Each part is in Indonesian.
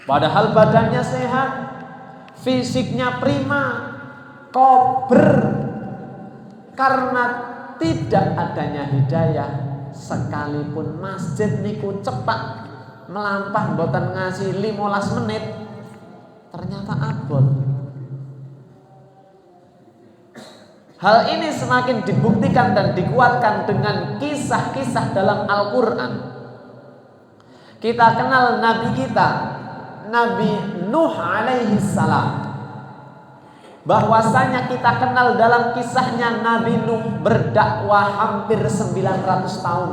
Padahal badannya sehat, fisiknya prima, kober. Karena tidak adanya hidayah, sekalipun masjid niku cepat melampah mboten ngasih 15 menit, ternyata abot. Hal ini semakin dibuktikan dan dikuatkan dengan kisah-kisah dalam Al-Quran. Kita kenal Nabi kita, Nabi Nuh alaihi salam. Bahwasanya kita kenal dalam kisahnya Nabi Nuh berdakwah hampir 900 tahun.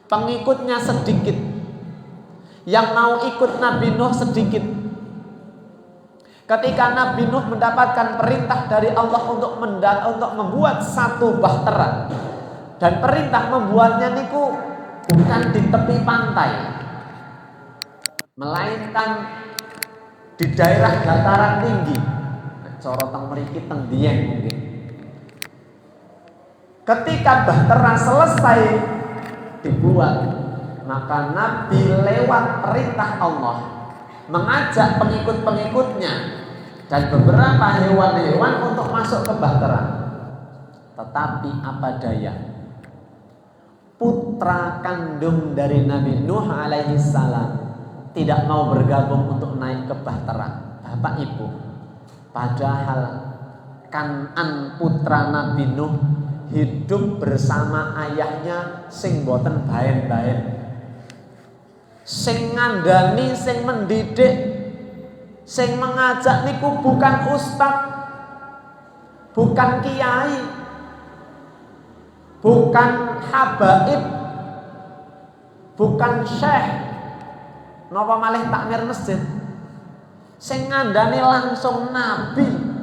Pengikutnya sedikit. Yang mau ikut Nabi Nuh sedikit. Ketika Nabi Nuh mendapatkan perintah dari Allah untuk membuat satu bahtera, dan perintah membuatnya niku bukan di tepi pantai, melainkan di daerah dataran tinggi, corotang mriki teng Dieng mungkin. Ketika bahtera selesai dibuat, maka Nabi lewat perintah Allah mengajak pengikut-pengikutnya dan beberapa hewan-hewan untuk masuk ke bahtera. Tetapi apa daya, putra kandung dari Nabi Nuh alaihi salam tidak mau bergabung untuk naik ke bahtera. Bapak Ibu, padahal Kan'an putra Nabi Nuh hidup bersama ayahnya sing boten baen-baen, sing ngandani, sing mendidik, sing mengajak niku bukan ustaz, bukan kiai, bukan habaib, bukan syekh, napa malih takmir masjid. Sing ngandani langsung Nabi.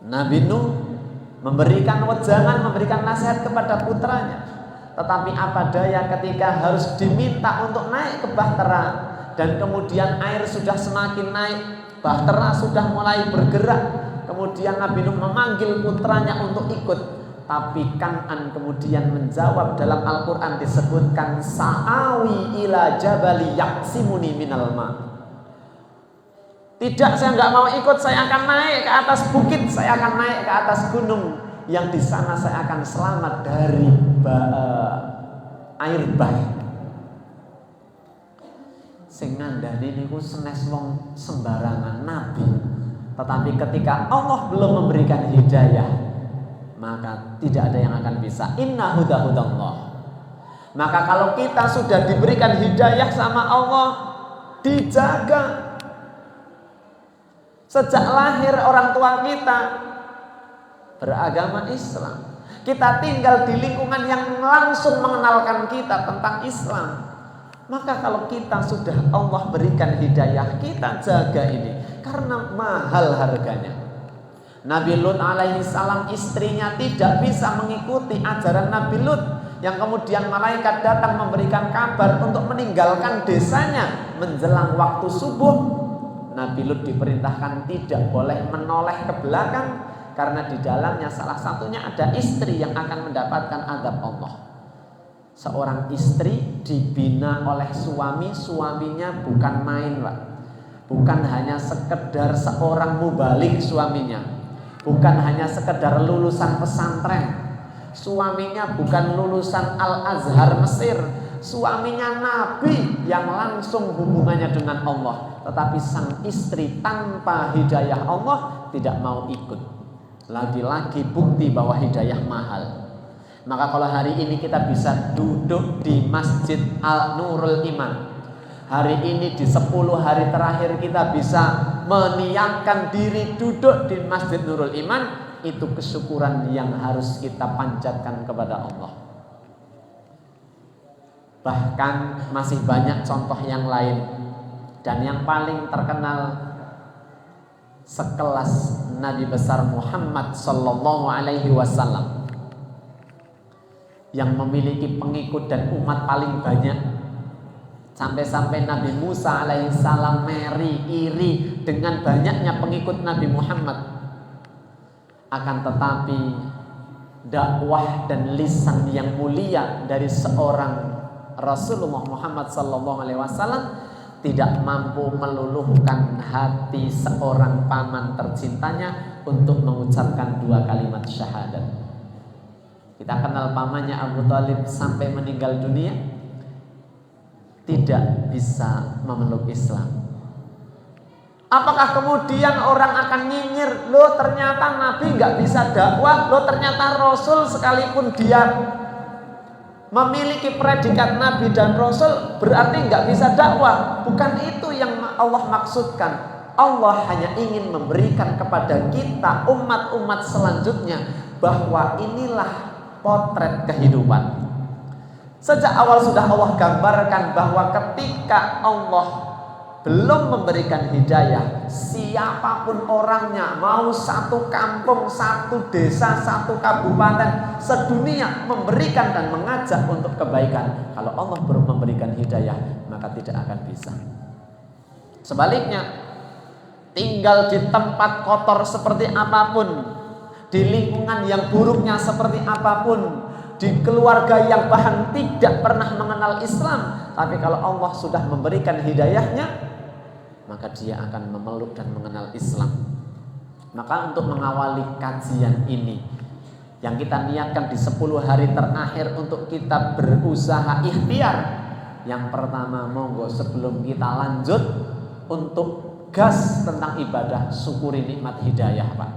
Nabi Nuh memberikan wejangan, memberikan nasihat kepada putranya. Tetapi apa daya ketika harus diminta untuk naik ke bahtera, dan kemudian air sudah semakin naik, bahtera sudah mulai bergerak, kemudian Nabi Nuh memanggil putranya untuk ikut. Tapi Kan'an kemudian menjawab, dalam Al-Quran disebutkan, sa'awi ila jabali yaksimuni minal ma. Tidak, saya nggak mau ikut, saya akan naik ke atas bukit, saya akan naik ke atas gunung, yang di sana saya akan selamat dari air bah. Sing ngandani niku senes wong sembarangan Nabi. Tetapi ketika Allah belum memberikan hidayah, maka tidak ada yang akan bisa. Inna hudahudallah. Maka kalau kita sudah diberikan hidayah sama Allah, dijaga. Sejak lahir orang tua kita beragama Islam, kita tinggal di lingkungan yang langsung mengenalkan kita tentang Islam. Maka kalau kita sudah Allah berikan hidayah, kita jaga ini, karena mahal harganya. Nabi Lut alaihi salam, istrinya tidak bisa mengikuti ajaran Nabi Lut, yang kemudian malaikat datang memberikan kabar untuk meninggalkan desanya menjelang waktu subuh. Nabi Lut diperintahkan tidak boleh menoleh ke belakang, karena di dalamnya salah satunya ada istri yang akan mendapatkan azab Allah. Seorang istri dibina oleh suami, suaminya bukan main, Pak. Bukan hanya sekedar seorang mubalik suaminya, bukan hanya sekedar lulusan pesantren. Suaminya bukan lulusan Al-Azhar Mesir. Suaminya Nabi yang langsung hubungannya dengan Allah. Tetapi sang istri tanpa hidayah Allah tidak mau ikut. Lagi-lagi bukti bahwa hidayah mahal. Maka kalau hari ini kita bisa duduk di Masjid Al-Nurul Iman, hari ini di 10 hari terakhir kita bisa meniatkan diri duduk di Masjid Nurul Iman, itu kesyukuran yang harus kita panjatkan kepada Allah. Bahkan masih banyak contoh yang lain, dan yang paling terkenal sekelas Nabi besar Muhammad sallallahu alaihi wasallam yang memiliki pengikut dan umat paling banyak. Sampai-sampai Nabi Musa alaihissalam iri dengan banyaknya pengikut Nabi Muhammad. Akan tetapi dakwah dan lisan yang mulia dari seorang Rasulullah Muhammad SAW tidak mampu meluluhkan hati seorang paman tercintanya untuk mengucapkan 2 kalimat syahadat. Kita kenal pamannya Abu Thalib sampai meninggal dunia tidak bisa memeluk Islam. Apakah kemudian orang akan nyinyir, loh ternyata Nabi nggak bisa dakwah, loh ternyata Rasul sekalipun dia memiliki predikat Nabi dan Rasul berarti nggak bisa dakwah? Bukan itu yang Allah maksudkan. Allah hanya ingin memberikan kepada kita umat-umat selanjutnya bahwa inilah potret kehidupan. Sejak awal sudah Allah gambarkan bahwa ketika Allah belum memberikan hidayah, siapapun orangnya, mau satu kampung, satu desa, satu kabupaten, sedunia memberikan dan mengajak untuk kebaikan. Kalau Allah belum memberikan hidayah, maka tidak akan bisa. Sebaliknya, tinggal di tempat kotor seperti apapun, di lingkungan yang buruknya seperti apapun, di keluarga yang bahkan tidak pernah mengenal Islam, tapi kalau Allah sudah memberikan hidayahnya, maka dia akan memeluk dan mengenal Islam. Maka untuk mengawali kajian ini yang kita niatkan di 10 hari terakhir untuk kita berusaha ikhtiar, yang pertama monggo sebelum kita lanjut untuk gas tentang ibadah, syukuri nikmat hidayah, Pak.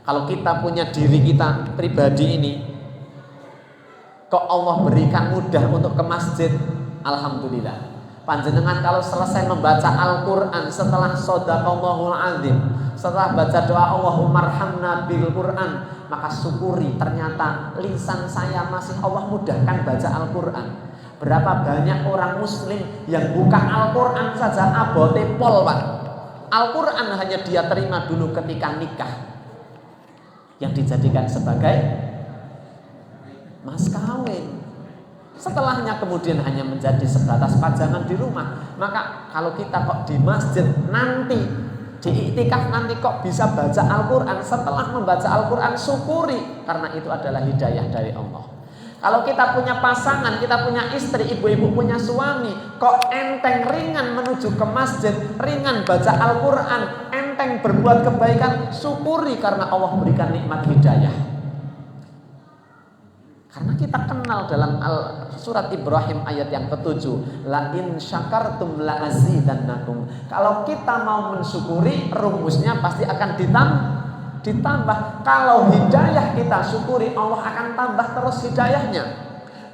Kalau kita punya diri kita pribadi ini, kok Allah berikan mudah untuk ke masjid, alhamdulillah. Panjenengan kalau selesai membaca Al-Quran, setelah Shadaqallahul Azim, setelah baca doa Allahumma arhamna bil Quran, maka syukuri ternyata lisan saya masih Allah mudahkan baca Al-Quran. Berapa banyak orang muslim yang buka Al-Quran saja abote pol, Pak. Al-Quran hanya dia terima dulu ketika nikah, yang dijadikan sebagai mas kawin. Setelahnya kemudian hanya menjadi sebatas pajangan di rumah. Maka kalau kita kok di masjid nanti, di iktikaf nanti kok bisa baca Al-Quran, setelah membaca Al-Quran syukuri, karena itu adalah hidayah dari Allah. Kalau kita punya pasangan, kita punya istri, ibu-ibu punya suami, kok enteng ringan menuju ke masjid, ringan baca Al-Quran, enteng berbuat kebaikan, syukuri karena Allah berikan nikmat hidayah. Karena kita kenal dalam surat Ibrahim ayat yang ke-7, la in syakartum la azidannakum. Kalau kita mau mensyukuri, rumusnya pasti akan ditambah. Kalau hidayah kita syukuri, Allah akan tambah terus hidayahnya.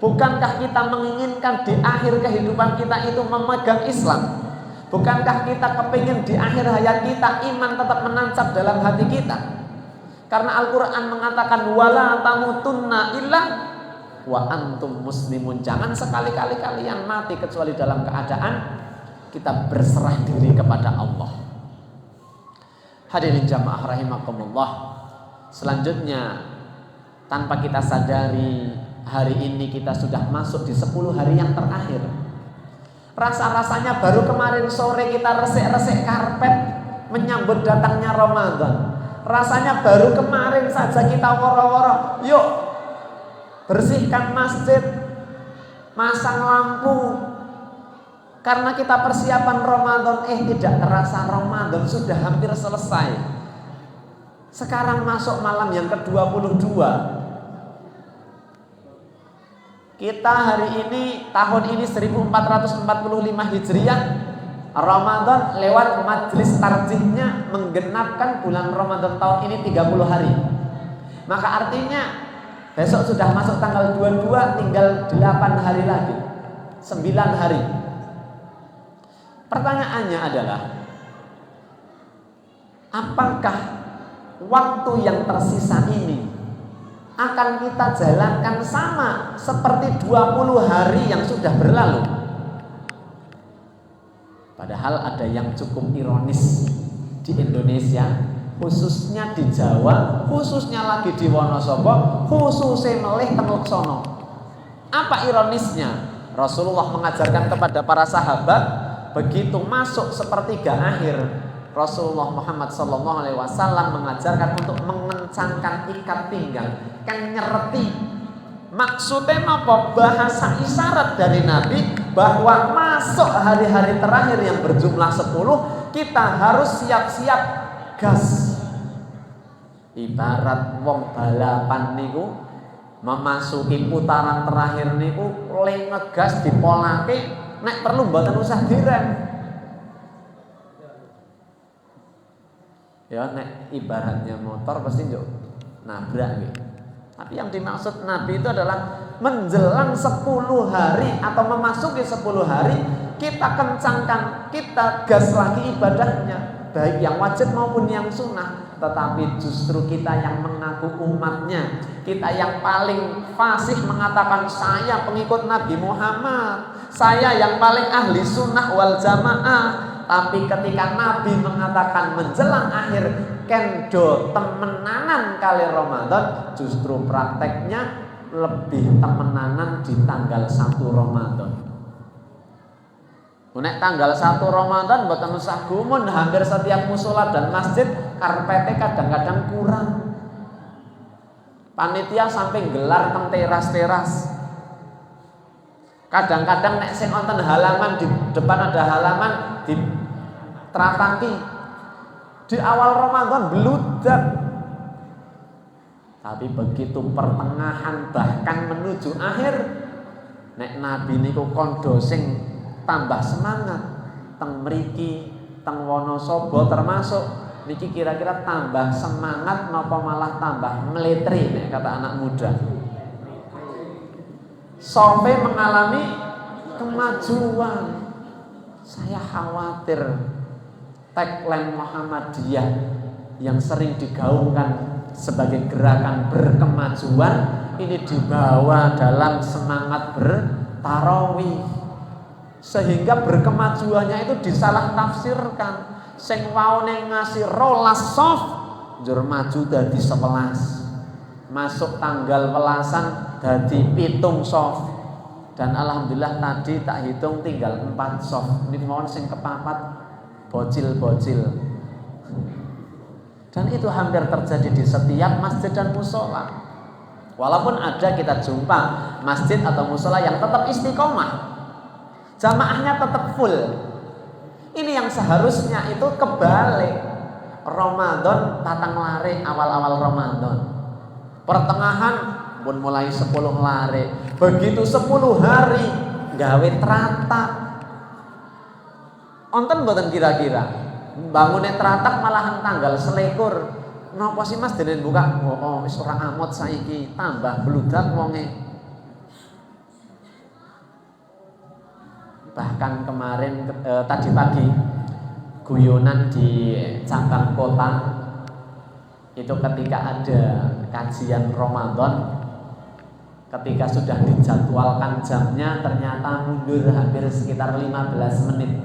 Bukankah kita menginginkan di akhir kehidupan kita itu memegang Islam? Bukankah kita kepingin di akhir hayat kita iman tetap menancap dalam hati kita? Karena Al-Quran mengatakan wala tamutunna illa wa antum muslimun. Jangan sekali-kali kalian mati kecuali dalam keadaan kita berserah diri kepada Allah. Hadirin jamaah rahimakumullah. Selanjutnya, tanpa kita sadari, hari ini kita sudah masuk di 10 hari yang terakhir. Rasa-rasanya baru kemarin sore kita resik-resik karpet menyambut datangnya Ramadan. Rasanya baru kemarin saja kita woro-woro, yuk bersihkan masjid, masang lampu, karena kita persiapan Ramadan. Tidak terasa Ramadan sudah hampir selesai. Sekarang masuk malam yang ke-22. Kita hari ini, tahun ini 1445 Hijriah, Ramadan lewat majelis tarjihnya menggenapkan bulan Ramadan tahun ini 30 hari. Maka artinya besok sudah masuk tanggal 22, tinggal 8 hari lagi, 9 hari. Pertanyaannya adalah, apakah waktu yang tersisa ini akan kita jalankan sama seperti 20 hari yang sudah berlalu? Padahal ada yang cukup ironis di Indonesia, khususnya di Jawa, khususnya lagi di Wonosobo, khususnya melih teng Leksono. Apa ironisnya? Rasulullah mengajarkan kepada para sahabat, begitu masuk sepertiga akhir, Rasulullah Muhammad SAW mengajarkan untuk mengencangkan ikat pinggang, kan nyereti, Maksudnya apa? Bahasa isyarat dari Nabi bahwa masuk hari-hari terakhir yang berjumlah 10, kita harus siap-siap gas. Ibarat wong balapan niku memasuki putaran terakhir niku oleh ngegas dipolake, nek perlu mboten usah direm. Ya nek ibaratnya motor pasti njuk nabrak gitu. Tapi yang dimaksud Nabi itu adalah menjelang 10 hari atau memasuki 10 hari kita kencangkan, kita gas lagi ibadahnya, baik yang wajib maupun yang sunnah. Tetapi justru kita yang mengaku umatnya, kita yang paling fasih mengatakan saya pengikut Nabi Muhammad, saya yang paling ahli sunnah wal jamaah. Tapi ketika Nabi mengatakan menjelang akhir kendo temenanan kali Ramadan, justru prakteknya lebih temenanan di tanggal 1 Ramadan. Nek tanggal 1 Ramadan mboten usah gumun, hampir setiap mushola dan masjid karpete kadang-kadang kurang. Panitia sampai gelar teng teras-teras. Kadang-kadang nek sing wonten halaman di depan ada halaman di terataki. Di awal Ramadan beludak. Tapi begitu pertengahan bahkan menuju akhir, nek Nabi niku kondo sing tambah semangat. Teng mriki, teng Wonosobo termasuk niki kira-kira tambah semangat napa malah tambah meletri nek kata anak muda. Sampai mengalami kemajuan. Saya khawatir tagline Muhammadiyah yang sering digaungkan sebagai gerakan berkemajuan ini dibawa dalam semangat bertarawih, sehingga berkemajuannya itu disalah tafsirkan. Sing waone ngasih rolas soft njur maju dadi 11, masuk tanggal welasan dadi 7 soft, dan alhamdulillah tadi tak hitung tinggal 4 soft. Ini mohon sing kepapat bocil-bocil. Dan itu hampir terjadi di setiap masjid dan musola. Walaupun ada kita jumpa masjid atau musola yang tetap istiqomah, jamaahnya tetap full. Ini yang seharusnya itu kebalik. Ramadan tatang lare awal-awal Ramadan, pertengahan pun mulai 10 lare, begitu 10 hari gawe teratak. Onten mboten kira-kira bangunnya teratak malahan tanggal selikur. Napa sih Mas denen buka? Oh, wis ora amot saiki, tambah bludak wonge. Bahkan kemarin tadi pagi guyonan di cabang kota itu ketika ada kajian Ramadan, ketika sudah dijadwalkan jamnya ternyata mundur hampir sekitar 15 menit.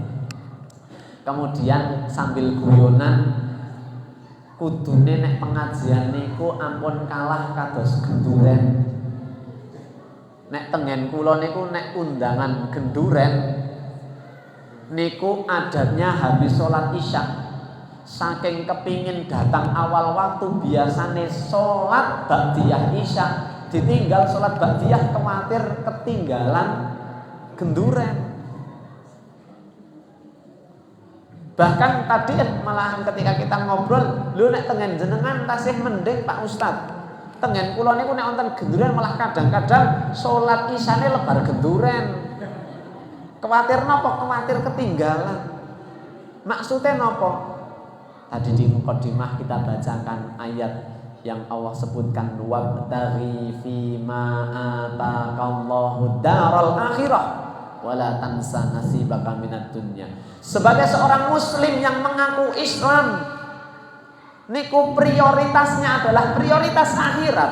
Kemudian sambil guyonan, kudune nek pengajian niku ampun kalah kados genduren. Nek tengen kula niku nek undangan genduren niku adatnya habis sholat isya, saking kepingin datang awal waktu biasane sholat ba'diyah isya, ditinggal sholat ba'diyah khawatir ketinggalan genduren. Bahkan tadi malahan ketika kita ngobrol, lu nek tengen jenengan tasih mending Pak Ustad, tengen kula niku nek wonten genduren malah kadang-kadang sholat isyane lebar genduren. Khawatir napa? Khawatir ketinggalan. Maksudnya napa? Tadi di mukadimah kita bacakan ayat yang Allah sebutkan, wabtaghi fima ataqallahu daral akhirah wala tansa nasibaka minad dunya. Sebagai seorang muslim yang mengaku Islam, niku prioritasnya adalah prioritas akhirat.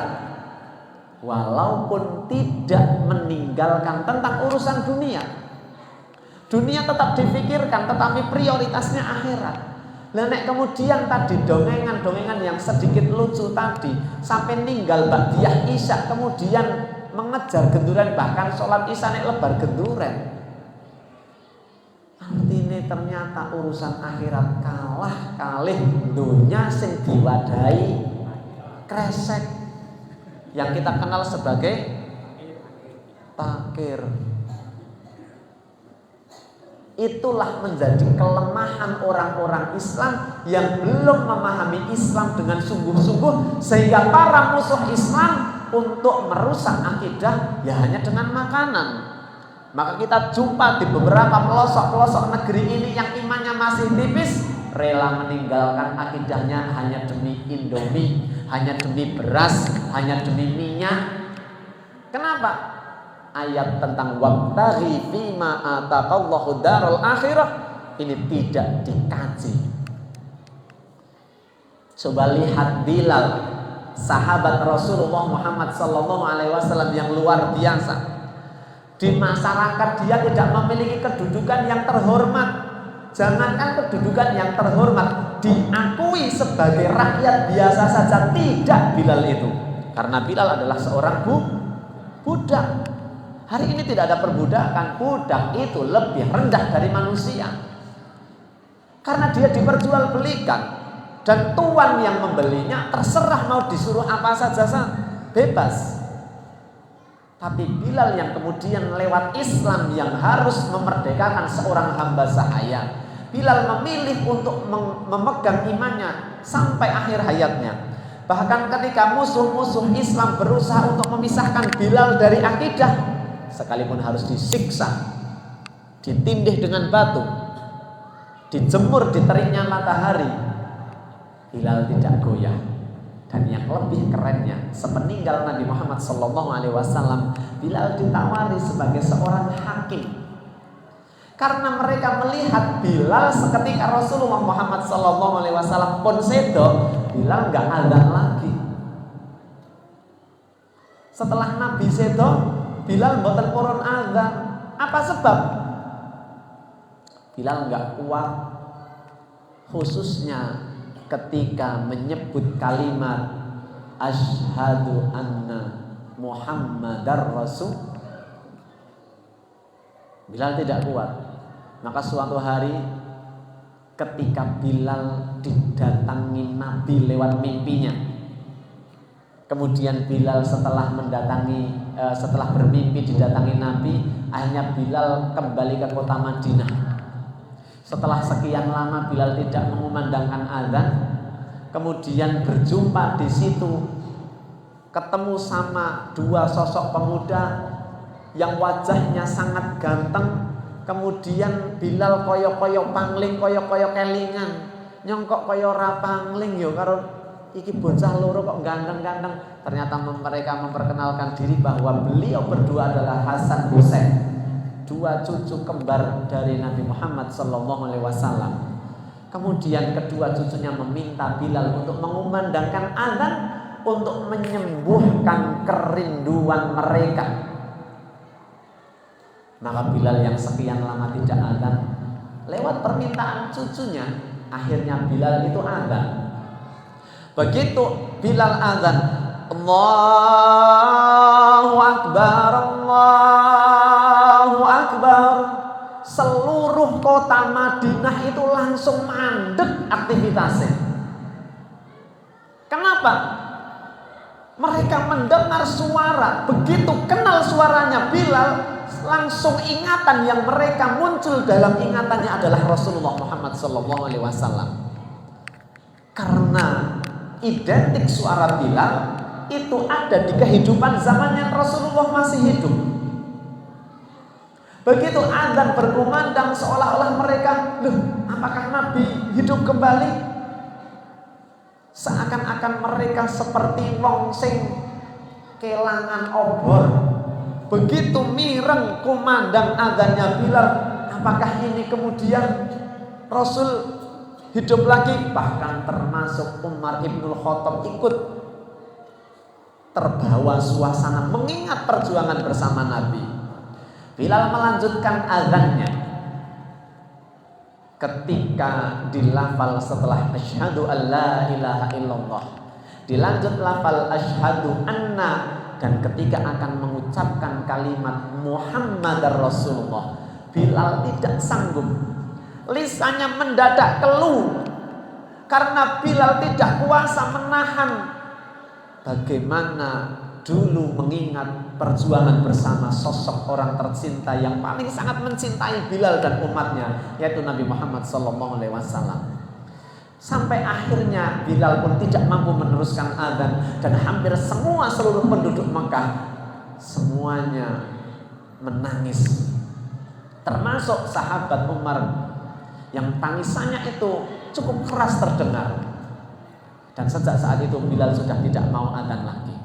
Walaupun tidak meninggalkan tentang urusan dunia. Dunia tetap difikirkan, tetapi prioritasnya akhirat. Lah nek kemudian tadi dongengan-dongengan yang sedikit lucu tadi sampai ninggal ba'diyah isya, kemudian mengejar genduren, bahkan sholat isya nek lebar genduren. Artinya ternyata urusan akhirat kalah kalih dunia sing diwadahi kresek yang kita kenal sebagai takir. Itulah menjadi kelemahan orang-orang Islam yang belum memahami Islam dengan sungguh-sungguh, sehingga para musuh Islam untuk merusak akidah ya hanya dengan makanan. Maka kita jumpa di beberapa pelosok-pelosok negeri ini yang imannya masih tipis, rela meninggalkan akidahnya hanya demi Indomie, hanya demi beras, hanya demi minyak. Kenapa? Ayat tentang wabtaghi fima ataqallahu darul akhirah ini tidak dikaji. Coba lihat Bilal, sahabat Rasulullah Muhammad SAW yang luar biasa. Di masyarakat dia tidak memiliki kedudukan yang terhormat. Jangankan kedudukan yang terhormat, diakui sebagai rakyat biasa saja tidak Bilal itu. Karena Bilal adalah seorang budak. Hari ini tidak ada perbudakan. Budak itu lebih rendah dari manusia, karena dia diperjualbelikan, dan tuan yang membelinya terserah mau disuruh apa saja bebas. Tapi Bilal yang kemudian lewat Islam yang harus memerdekakan seorang hamba sahaya, Bilal memilih untuk memegang imannya sampai akhir hayatnya. Bahkan ketika musuh-musuh Islam berusaha untuk memisahkan Bilal dari akidah, sekalipun harus disiksa, ditindih dengan batu, dijemur di teriknya matahari, Bilal tidak goyah. Dan yang lebih kerennya, sepeninggal Nabi Muhammad SAW, Bilal ditawari sebagai seorang hakim. Karena mereka melihat Bilal seketika Rasulullah Muhammad SAW pun sedo, Bilal nggak adzan lagi. Setelah Nabi sedo, Bilal mboten purun adzan. Apa sebab? Bilal nggak kuat, khususnya ketika menyebut kalimat asyhadu anna Muhammadar Rasul. Bilal tidak kuat. Maka suatu hari ketika Bilal didatangi Nabi lewat mimpinya, kemudian Bilal setelah bermimpi didatangi Nabi, akhirnya Bilal kembali ke kota Madinah. Setelah sekian lama Bilal tidak mengumandangkan azan, kemudian berjumpa di situ, ketemu sama dua sosok pemuda yang wajahnya sangat ganteng. Kemudian Bilal koyo-koyo pangling, koyo-koyo kelingan, nyongkok koyo ora pangling yo karo iki bocah loro kok ganteng-ganteng. Ternyata mereka memperkenalkan diri bahwa beliau berdua adalah Hasan Husain, dua cucu kembar dari Nabi Muhammad SAW. Kemudian kedua cucunya meminta Bilal untuk mengumandangkan azan untuk menyembuhkan kerinduan mereka. Maka Bilal yang sekian lama tidak azan, lewat permintaan cucunya, akhirnya Bilal itu azan. Begitu Bilal azan, Allahu Akbar, Allahu Akbar, seluruh kota Madinah itu langsung mandek aktivitasnya. Kenapa? Mereka mendengar suara, begitu kenal suaranya Bilal, langsung ingatan yang mereka muncul dalam ingatannya adalah Rasulullah Muhammad SAW. Karena identik suara Bilal itu ada di kehidupan zamannya Rasulullah masih hidup. Begitu azan berkumandang, seolah-olah mereka, loh, apakah Nabi hidup kembali? Seakan-akan mereka seperti wong sing kelangan obor. Begitu mireng kumandang azannya Bilal, apakah ini kemudian Rasul hidup lagi? Bahkan termasuk Umar Ibnul Khattab ikut terbawa suasana mengingat perjuangan bersama Nabi. Bilal melanjutkan azannya. Ketika dilafal setelah asyhadu alla ilaha illallah, dilanjut lafal asyhadu anna, dan ketika akan mengucapkan kalimat Muhammadar Rasulullah, Bilal tidak sanggup. Lisannya mendadak keluh karena Bilal tidak kuasa menahan bagaimana dulu mengingat perjuangan bersama sosok orang tercinta yang paling sangat mencintai Bilal dan umatnya, yaitu Nabi Muhammad SAW. Sampai akhirnya Bilal pun tidak mampu meneruskan adzan, dan hampir seluruh penduduk Mekah semuanya menangis, termasuk sahabat Umar yang tangisannya itu cukup keras terdengar. Dan sejak saat itu Bilal sudah tidak mau adzan lagi.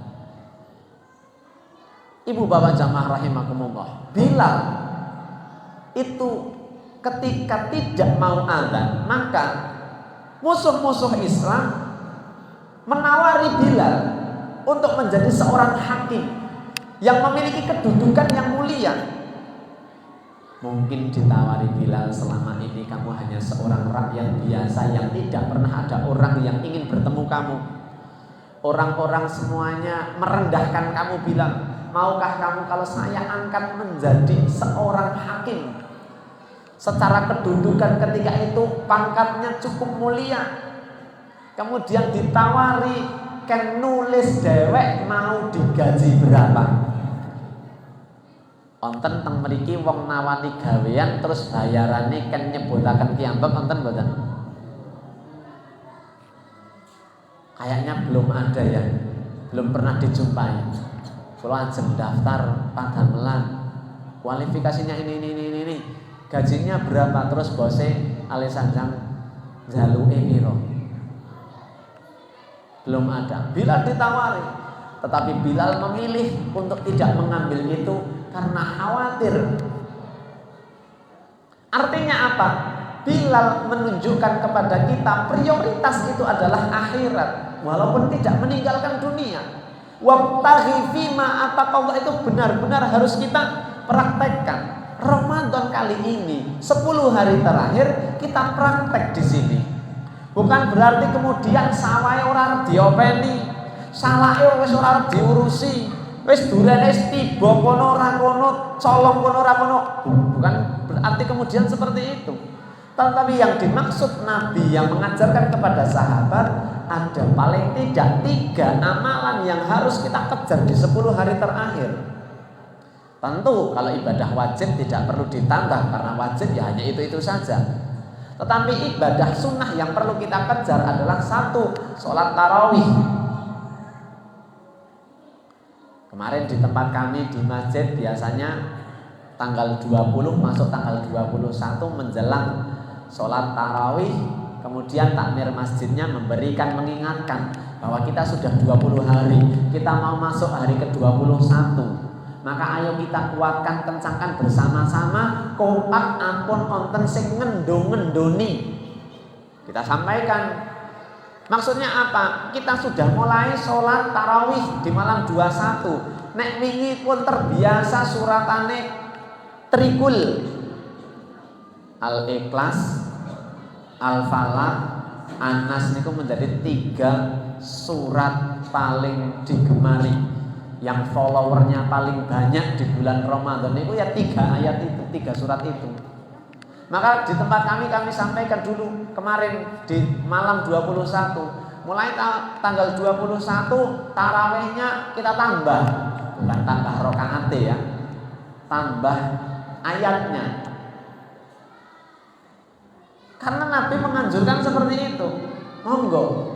Ibu bapak jamaah rahimakumullah, Bilal itu ketika tidak mau adzan, maka musuh-musuh Islam menawari Bilal untuk menjadi seorang hakim yang memiliki kedudukan yang mulia. Mungkin ditawari Bilal, selama ini kamu hanya seorang rakyat biasa yang tidak pernah ada orang yang ingin bertemu kamu. Orang-orang semuanya merendahkan kamu, Bilal. Maukah kamu kalau saya angkat menjadi seorang hakim? Secara kedudukan ketika itu pangkatnya cukup mulia. Kemudian ditawari, kan nulis dewek mau digaji berapa? Onten teng mriki wong nawani gawean terus bayarane kan nyebutaken kiambek onten mboten? Kayaknya belum ada ya. Belum pernah dijumpai. Kalau ajeng daftar padamelan, kualifikasinya ini. Gajinya berapa? Terus bose alisanjang jaluke piro? Belum ada. Bilal ditawari, tetapi Bilal memilih untuk tidak mengambil itu karena khawatir. Artinya apa? Bilal menunjukkan kepada kita prioritas itu adalah akhirat, walaupun tidak meninggalkan dunia. Wabtaghi fima ataqallah itu benar-benar harus kita praktekkan. Ramadan kali ini 10 hari terakhir kita praktek di sini. Bukan berarti kemudian sawahe ora diopeni, salahe wis ora diurusi, wis durene tiba kono ora kono, colong kono ora kono. Bukan berarti kemudian seperti itu. Tetapi yang dimaksud Nabi yang mengajarkan kepada sahabat, ada paling tidak 3 amalan yang harus kita kejar di 10 hari terakhir. Tentu kalau ibadah wajib tidak perlu ditambah, karena wajib ya hanya itu saja. Tetapi ibadah sunnah yang perlu kita kejar adalah 1, sholat tarawih. Kemarin di tempat kami di masjid biasanya tanggal 20 masuk tanggal 21 menjelang sholat tarawih, kemudian takmir masjidnya mengingatkan bahwa kita sudah 20 hari, kita mau masuk hari ke-21. Maka ayo kita kuatkan, kencangkan bersama-sama, kompak ampun onten sing ngendoni. Kita sampaikan. Maksudnya apa? Kita sudah mulai sholat tarawih di malam 21. Nek wingi pun terbiasa suratane trikul, Al-Ikhlas, Al-Falaq, An-Nas niku menjadi 3 surat paling digemari, yang followernya paling banyak di bulan Ramadan itu ya 3 ayat itu, 3 surat itu. Maka di tempat kami sampaikan dulu kemarin di malam 21, mulai tanggal 21 tarawihnya kita tambah, bukan tambah rakaat ya, tambah ayatnya. Karena Nabi menganjurkan seperti itu. Monggo.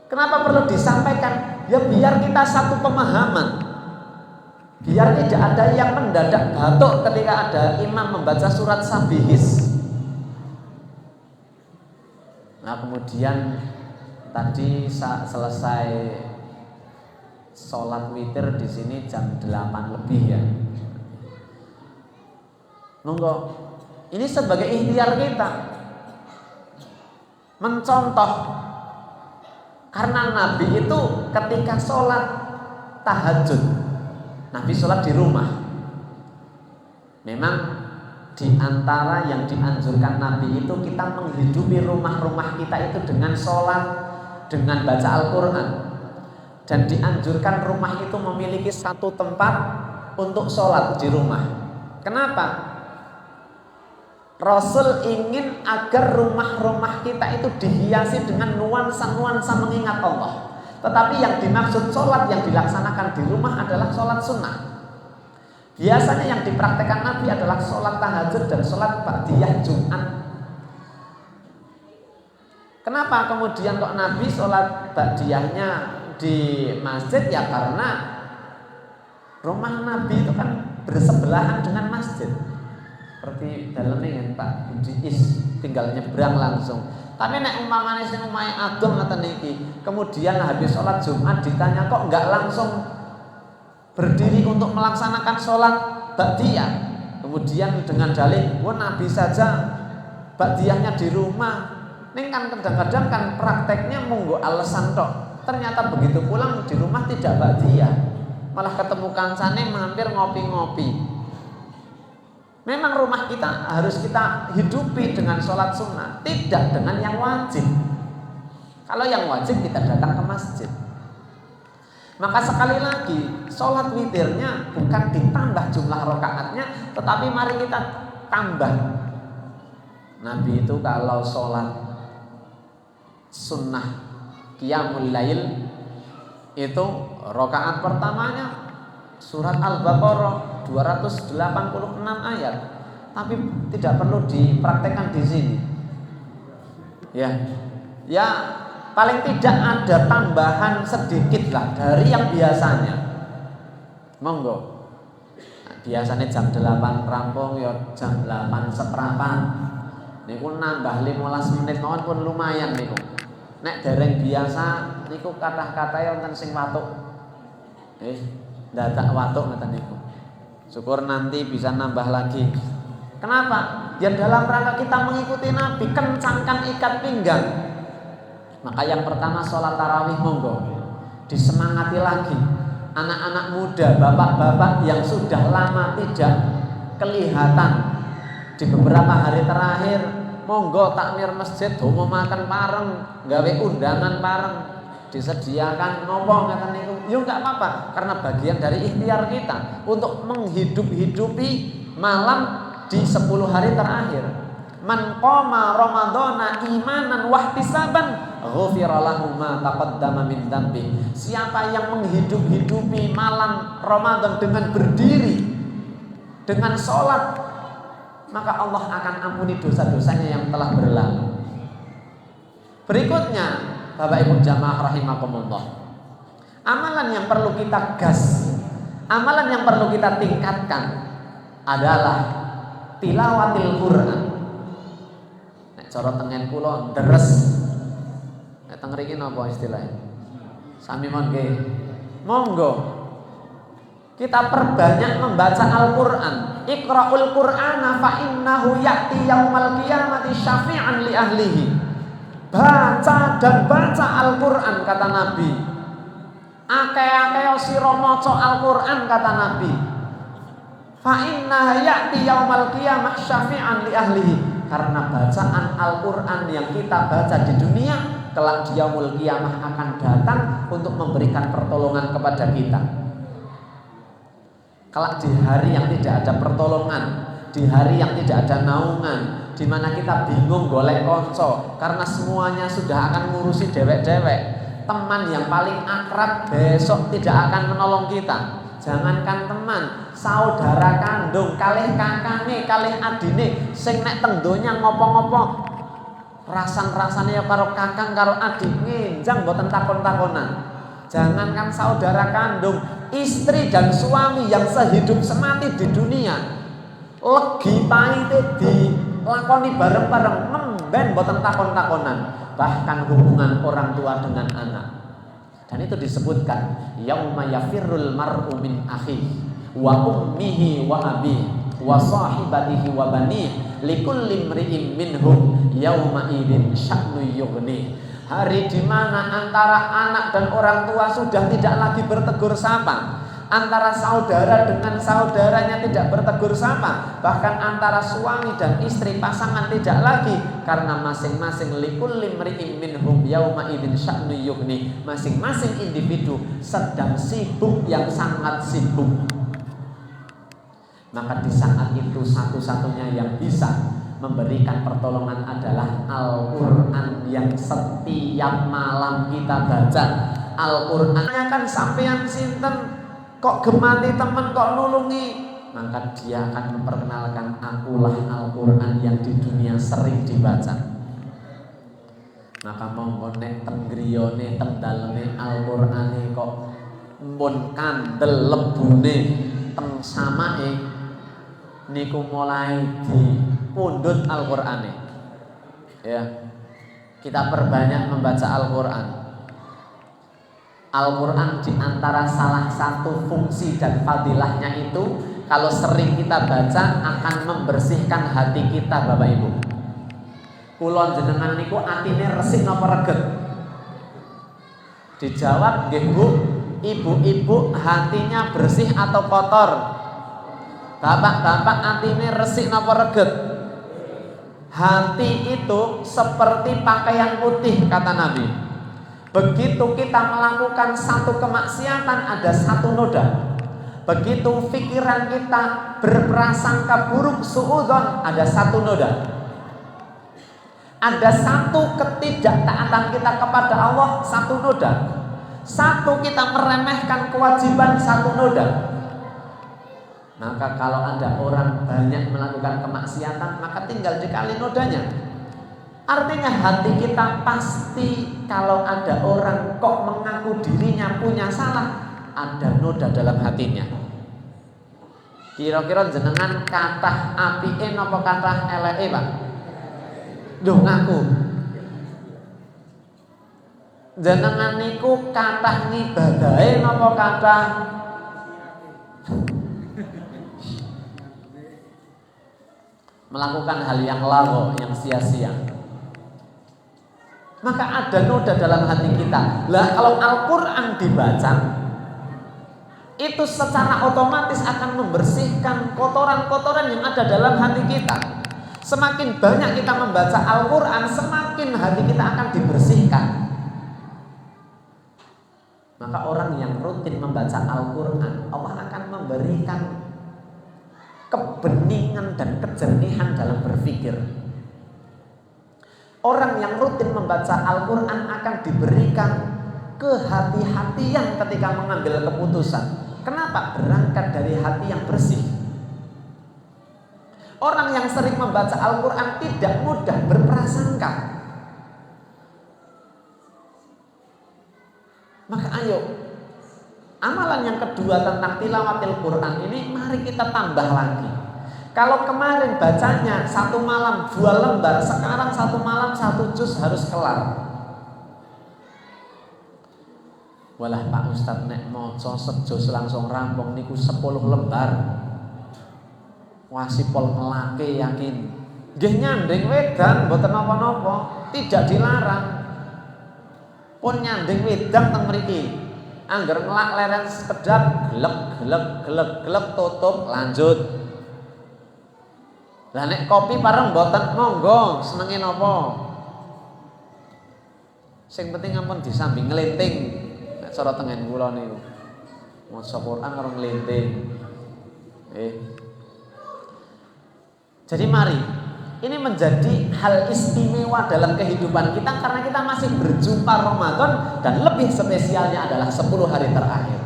Kenapa perlu disampaikan? Ya biar kita satu pemahaman. Biar tidak ada yang mendadak batuk ketika ada imam membaca surat Sabihis. Nah kemudian tadi selesai sholat witir di sini jam 8 lebih ya. Monggo. Ini sebagai ikhtiar kita mencontoh. Karena Nabi itu ketika sholat tahajud, Nabi sholat di rumah. Memang di antara yang dianjurkan Nabi itu kita menghidupi rumah-rumah kita itu dengan sholat, dengan baca Al-Quran. Dan dianjurkan rumah itu memiliki satu tempat untuk sholat di rumah. Kenapa? Rasul ingin agar rumah-rumah kita itu dihiasi dengan nuansa-nuansa mengingat Allah. Tetapi yang dimaksud sholat yang dilaksanakan di rumah adalah sholat sunnah. Biasanya yang dipraktekkan Nabi adalah sholat tahajud dan sholat ba'diyah Jumat. Kenapa kemudian kok Nabi sholat ba'diyahnya di masjid? Ya karena rumah Nabi itu kan bersebelahan dengan masjid. Seperti dalamnya kan Pak Budi Is tinggal nyebrang langsung. Tapi nek umpamane sing omahe adoh ngoten niki, kemudian habis sholat Jumat ditanya kok enggak langsung berdiri untuk melaksanakan sholat ba'diyah. Kemudian dengan dalih, "Wah, Nabi saja ba'diyahnya di rumah." Ning kan kadang-kadang kan prakteknya monggo alasan tok. Ternyata begitu pulang di rumah tidak ba'diyah. Malah ketemu kancane mampir ngopi-ngopi. Memang rumah kita harus kita hidupi dengan sholat sunnah, tidak dengan yang wajib. Kalau yang wajib kita datang ke masjid. Maka sekali lagi sholat witirnya bukan ditambah jumlah rakaatnya, tetapi mari kita tambah. Nabi itu kalau sholat sunnah qiyamul lail itu rakaat pertamanya surat Al-Baqarah 286 ayat, tapi tidak perlu dipraktekkan di sini. Ya, paling tidak ada tambahan sedikit lah dari yang biasanya. Monggo. Nah, biasanya jam 8 rampung, ya jam 8 seperapan. Niku nambah 15 menit mawon pun lumayan niku. Nek dereng biasa niku kathah-kathahe wonten sing watuk. Dadak watuk ngoten niku. Syukur nanti bisa nambah lagi. Kenapa? Ya dalam rangka kita mengikuti Nabi, kencangkan ikat pinggang. Maka yang pertama sholat tarawih monggo disemangati lagi. Anak-anak muda, bapak-bapak yang sudah lama tidak kelihatan di beberapa hari terakhir, monggo takmir masjid, homo makan pareng, gawe undangan pareng, disediakan nopo ngeten niku. Ya enggak apa-apa, karena bagian dari ikhtiar kita untuk menghidup-hidupi malam di 10 hari terakhir. Man qama ramadhana imanan wahtisaban ghufira lahu ma taqaddama min dzambi. Siapa yang menghidup-hidupi malam Ramadan dengan berdiri, dengan sholat, maka Allah akan ampuni dosa-dosanya yang telah berlalu. Berikutnya, Bapak Ibu jamaah rahimakumullah, amalan yang perlu kita gas, amalan yang perlu kita tingkatkan adalah tilawatil Quran. Nek cara tengen kula deres. Nek teng mriki napa istilahnya? Sami monggo. Monggo. Kita perbanyak membaca Al-Qur'an. Iqra'ul Qur'ana fa innahu ya'ti yaumal qiyamati syafi'an li ahlihi. Baca dan baca Al-Qur'an kata Nabi. Akeh-akeh sira maca Al-Qur'an kata Nabi. Fa inna ya'ti yaumal qiyamah syafi'an li ahlihi. Karena bacaan Al-Qur'an yang kita baca di dunia kelak di yaumul qiyamah akan datang untuk memberikan pertolongan kepada kita. Kelak di hari yang tidak ada pertolongan, di hari yang tidak ada naungan, di mana kita bingung golek konco karena semuanya sudah akan ngurusi dewek-dewek. Teman yang paling akrab besok tidak akan menolong kita. Jangankan teman, saudara kandung, kalih kakane, kalih adine, sing nek teng donya ngopo-ngopo rasan-rasane ya karo kakang karo adik ngenjang mboten takon-takonan. Jangankan saudara kandung, istri dan suami yang sehidup semati di dunia, legi pahite dilakoni bareng-bareng nemben mboten takon-takonan. Bahkan hubungan orang tua dengan anak. Dan itu disebutkan yauma yafirrul mar'u min akhihi wa ummihi wa abihi wa sahibatihi wa banihi likulli imri'in minhum yauma idzin sya'nu yughni. Hari di mana antara anak dan orang tua sudah tidak lagi bertegur sapa, antara saudara dengan saudaranya tidak bertegur sapa, bahkan antara suami dan istri pasangan tidak lagi, karena masing-masing likulli imri'in minhum yauma idzin sya'nu yughni. Masing-masing individu sedang sibuk yang sangat sibuk. Maka di saat itu satu-satunya yang bisa memberikan pertolongan adalah Al-Quran yang setiap malam kita baca. Al-Qur'annya kan sampean sinten kok gemati temen kok nulungi, maka dia akan memperkenalkan akulah Al-Qur'an yang di dunia sering dibaca. Maka monggo nek teng griyane teng daleme Al-Qur'ane kok mun kandel lebune teng samake niku mulai dipundhut Al-Qur'ane. Ya. Kita perbanyak membaca Al-Qur'an. Al-Qur'an di antara salah satu fungsi dan fadilahnya itu kalau sering kita baca akan membersihkan hati kita, Bapak Ibu. Kula jenengan niku atine resik napa reget? Dijawab nggih Bu. Ibu-ibu hatinya bersih atau kotor? Bapak-bapak atine resik napa reget? Hati itu seperti pakaian putih kata Nabi. Begitu kita melakukan satu kemaksiatan ada satu noda. Begitu pikiran kita berprasangka buruk suudzon ada satu noda. Ada satu ketidaktaatan kita kepada Allah satu noda. Satu kita meremehkan kewajiban satu noda. Maka kalau ada orang banyak melakukan kemaksiatan maka tinggal dikali nodanya. Artinya hati kita pasti kalau ada orang kok mengaku dirinya punya salah ada noda dalam hatinya. Kira-kira jenengan kathah apike napa kathah eleke, Pak? Duh ngaku. Jenengan niku kathah ngibadahe napa kathah melakukan hal yang lago, yang sia-sia. Maka ada noda dalam hati kita. Lah kalau Al-Qur'an dibaca itu secara otomatis akan membersihkan kotoran-kotoran yang ada dalam hati kita. Semakin banyak kita membaca Al-Qur'an, semakin hati kita akan dibersihkan. Maka orang yang rutin membaca Al-Qur'an, Allah akan memberikan kebeningan dan kejernihan dalam berpikir. Orang yang rutin membaca Al-Qur'an akan diberikan kehati-hatian ketika mengambil keputusan. Kenapa? Berangkat dari hati yang bersih. Orang yang sering membaca Al-Qur'an tidak mudah berprasangka. Maka ayo, amalan yang kedua tentang tilawatil Qur'an ini mari kita tambah lagi. Kalau kemarin bacanya 1 malam 2 lembar, sekarang 1 malam 1 juz harus kelar. Walah Pak Ustadz nek maca sejus langsung rampung niku 10 lembar. Wasipol ngelake yakin. Nggih nyanding wedang mboten napa-napa, tidak dilarang. Pun nyanding wedang teng mriki. Angger ngelak leren sekedap gelek tutup lanjut. Lah nek kopi bareng mboten monggo, senenge napa? Sing penting ampun disambi nglenting. Nek cara tengen kula niku. Maca Quran karo nglenting. Jadi mari, ini menjadi hal istimewa dalam kehidupan kita karena kita masih berjumpa Ramadan dan lebih spesialnya adalah 10 hari terakhir.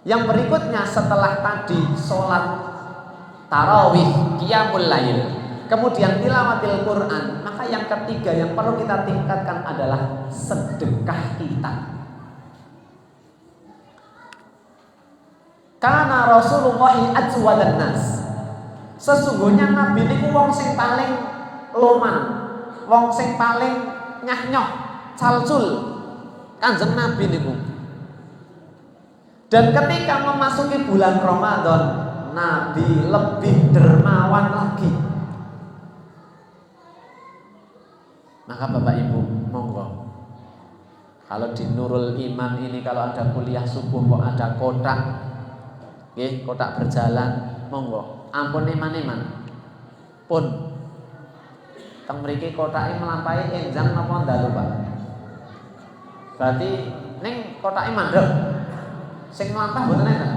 Yang berikutnya setelah tadi sholat tarawih, qiyamul lail, kemudian tilawatil Quran, maka yang ketiga yang perlu kita tingkatkan adalah sedekah kita. Karena Rasulullah ajwadan nas. Sesungguhnya Nabi niku wong sing paling loman, wong sing paling nyah-nyoh, calcul. Kanjeng Nabi niku. Dan ketika memasuki bulan Ramadan, Nabi lebih dermawan lagi. Maka Bapak Ibu, monggo. Kalau di Nurul Iman ini kalau ada kuliah subuh kok ada kotak, kotak berjalan, monggo. Ampun eman-eman. Pun teng mriki kotake melampahi enjang napa ndalu, Pak? Berarti ning kotake mandeg. Sing mlampah mboten enten.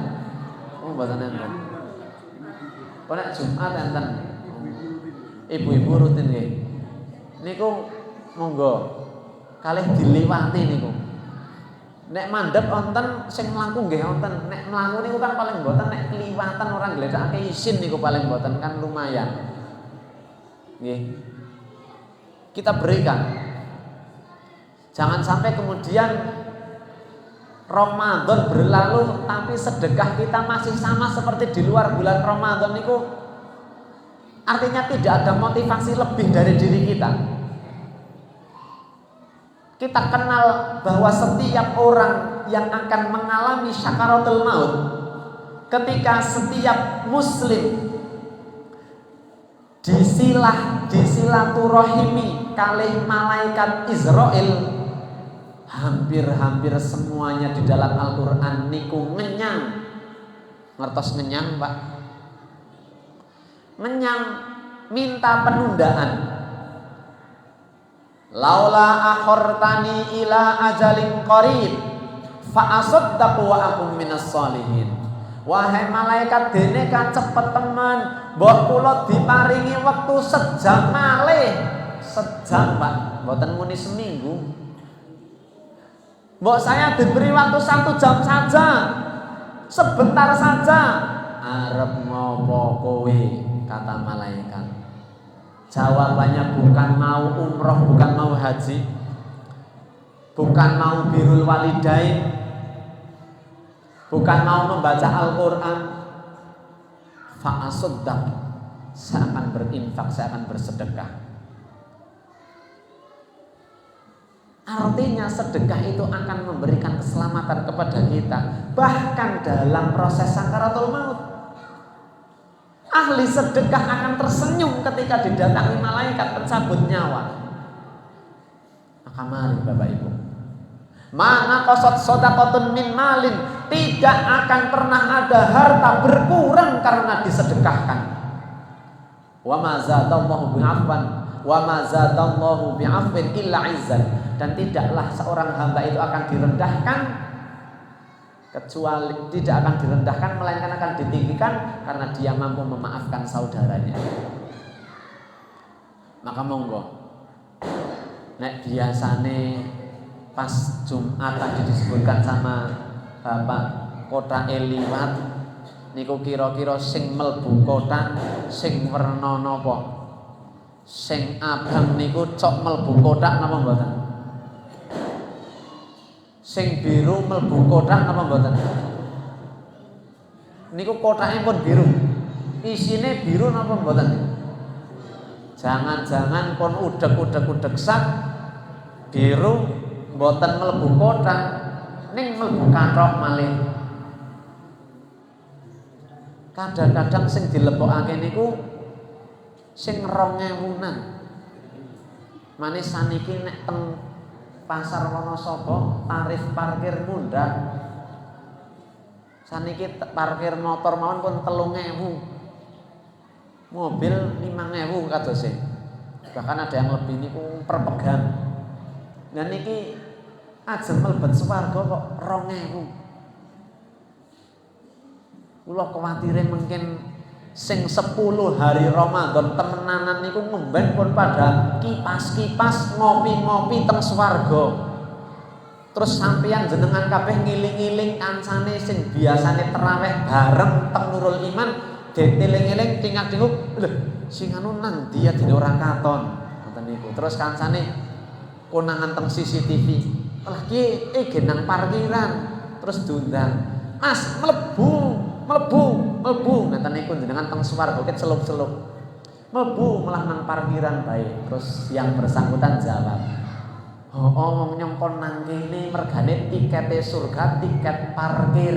Oh, mboten enten. Kok nek Jumat enten. Ibu-ibu rutin nggih. Niku monggo kalih diliwati niku. Nek mandhap wonten sing mlaku nggih wonten. Nek mlaku niku kan paling mboten nek kliwatan orang gledhakake isin niku paling mboten kan lumayan. Nggih. Kita berikan. Jangan sampai kemudian Ramadan berlalu tapi sedekah kita masih sama seperti di luar bulan Ramadan niku. Artinya tidak ada motivasi lebih dari diri kita. Kita kenal bahwa setiap orang yang akan mengalami syakaratul maut, ketika setiap muslim disilaturahimi kalih malaikat Israel, hampir semuanya di dalam Al-Quran niku ngenyang. Ngertos ngenyang, Pak? Ngenyang minta penundaan. Laula akhortani ila ajalin qarib fa asaddaqu wa akum minas sholihin. Wahai malaikat dene kan cepet temen, mbok kula diparingi wektu sejam malih. Sejam, Pak, mboten muni seminggu. Mbok saya diberi waktu 1 jam saja, sebentar saja. Arep ngopo kowe, kata malaikat. Jawabannya bukan mau umroh, bukan mau haji, bukan mau birrul walidain, bukan mau membaca Al-Quran. Fa'asuddaq, saya akan berinfak, saya akan bersedekah. Artinya sedekah itu akan memberikan keselamatan kepada kita, bahkan dalam proses sakaratul maut. Ahli sedekah akan tersenyum ketika didatangi malaikat pencabut nyawa. Maka mari Bapak Ibu, mana qasat shadaqatun min malin, tidak akan pernah ada harta berkurang karena disedekahkan. Wa ma zadallahu bi'afwan wa ma zadallahu bi'afwin illa izzan. Dan tidaklah seorang hamba itu akan direndahkan, kecuali tidak akan direndahkan, melainkan akan ditinggikan karena dia mampu memaafkan saudaranya. Maka monggo, nek biasane pas Jumat tadi disebutkan sama Bapak kota liwat niku kira-kira sing mlebu kota sing werna napa? Sing abang niku cok mlebu kotak napa mboten? Sing biru mlebu kotak napa mboten? Niku kotake pun biru. Isine biru napa mboten? Jangan-jangan pun udek sak biru mboten mlebu kotak ning mlebu kathok malih. Kadang-kadang sing dilebokake niku sing 2000-an. Manis saniki nek teng Pasar Wonosobo tarif parkir mundak. Saniki parkir motor mawon pun 3.000. Mobil 5.000 kadose. Bahkan ada yang lebih niku per pegan. Dan niki ajeng mlebet swarga kok 2.000. Kula kuwatire mungkin sing 10 hari Ramadan temenanan niku ngomben pun pada kipas-kipas ngopi-ngopi teng swarga. Terus sampeyan jenengan kabeh ngiling-iling kancane sing biasane tarawih bareng teng Nurul Iman diteling-eling tingak-tinguk, lho sing anu nang dia dene ora katon. Ngoten niku. Terus kancane konangan teng CCTV. Lah ki nang parkiran. Terus diundang. Mas mlebu ngeten niku jenengan teng swarga ket celup-celup. Mlebu malah nang parkiran bae. Terus yang bersangkutan jawab, "Oh, wong nyongkon nang kene mergane tikete surga, tiket parkir.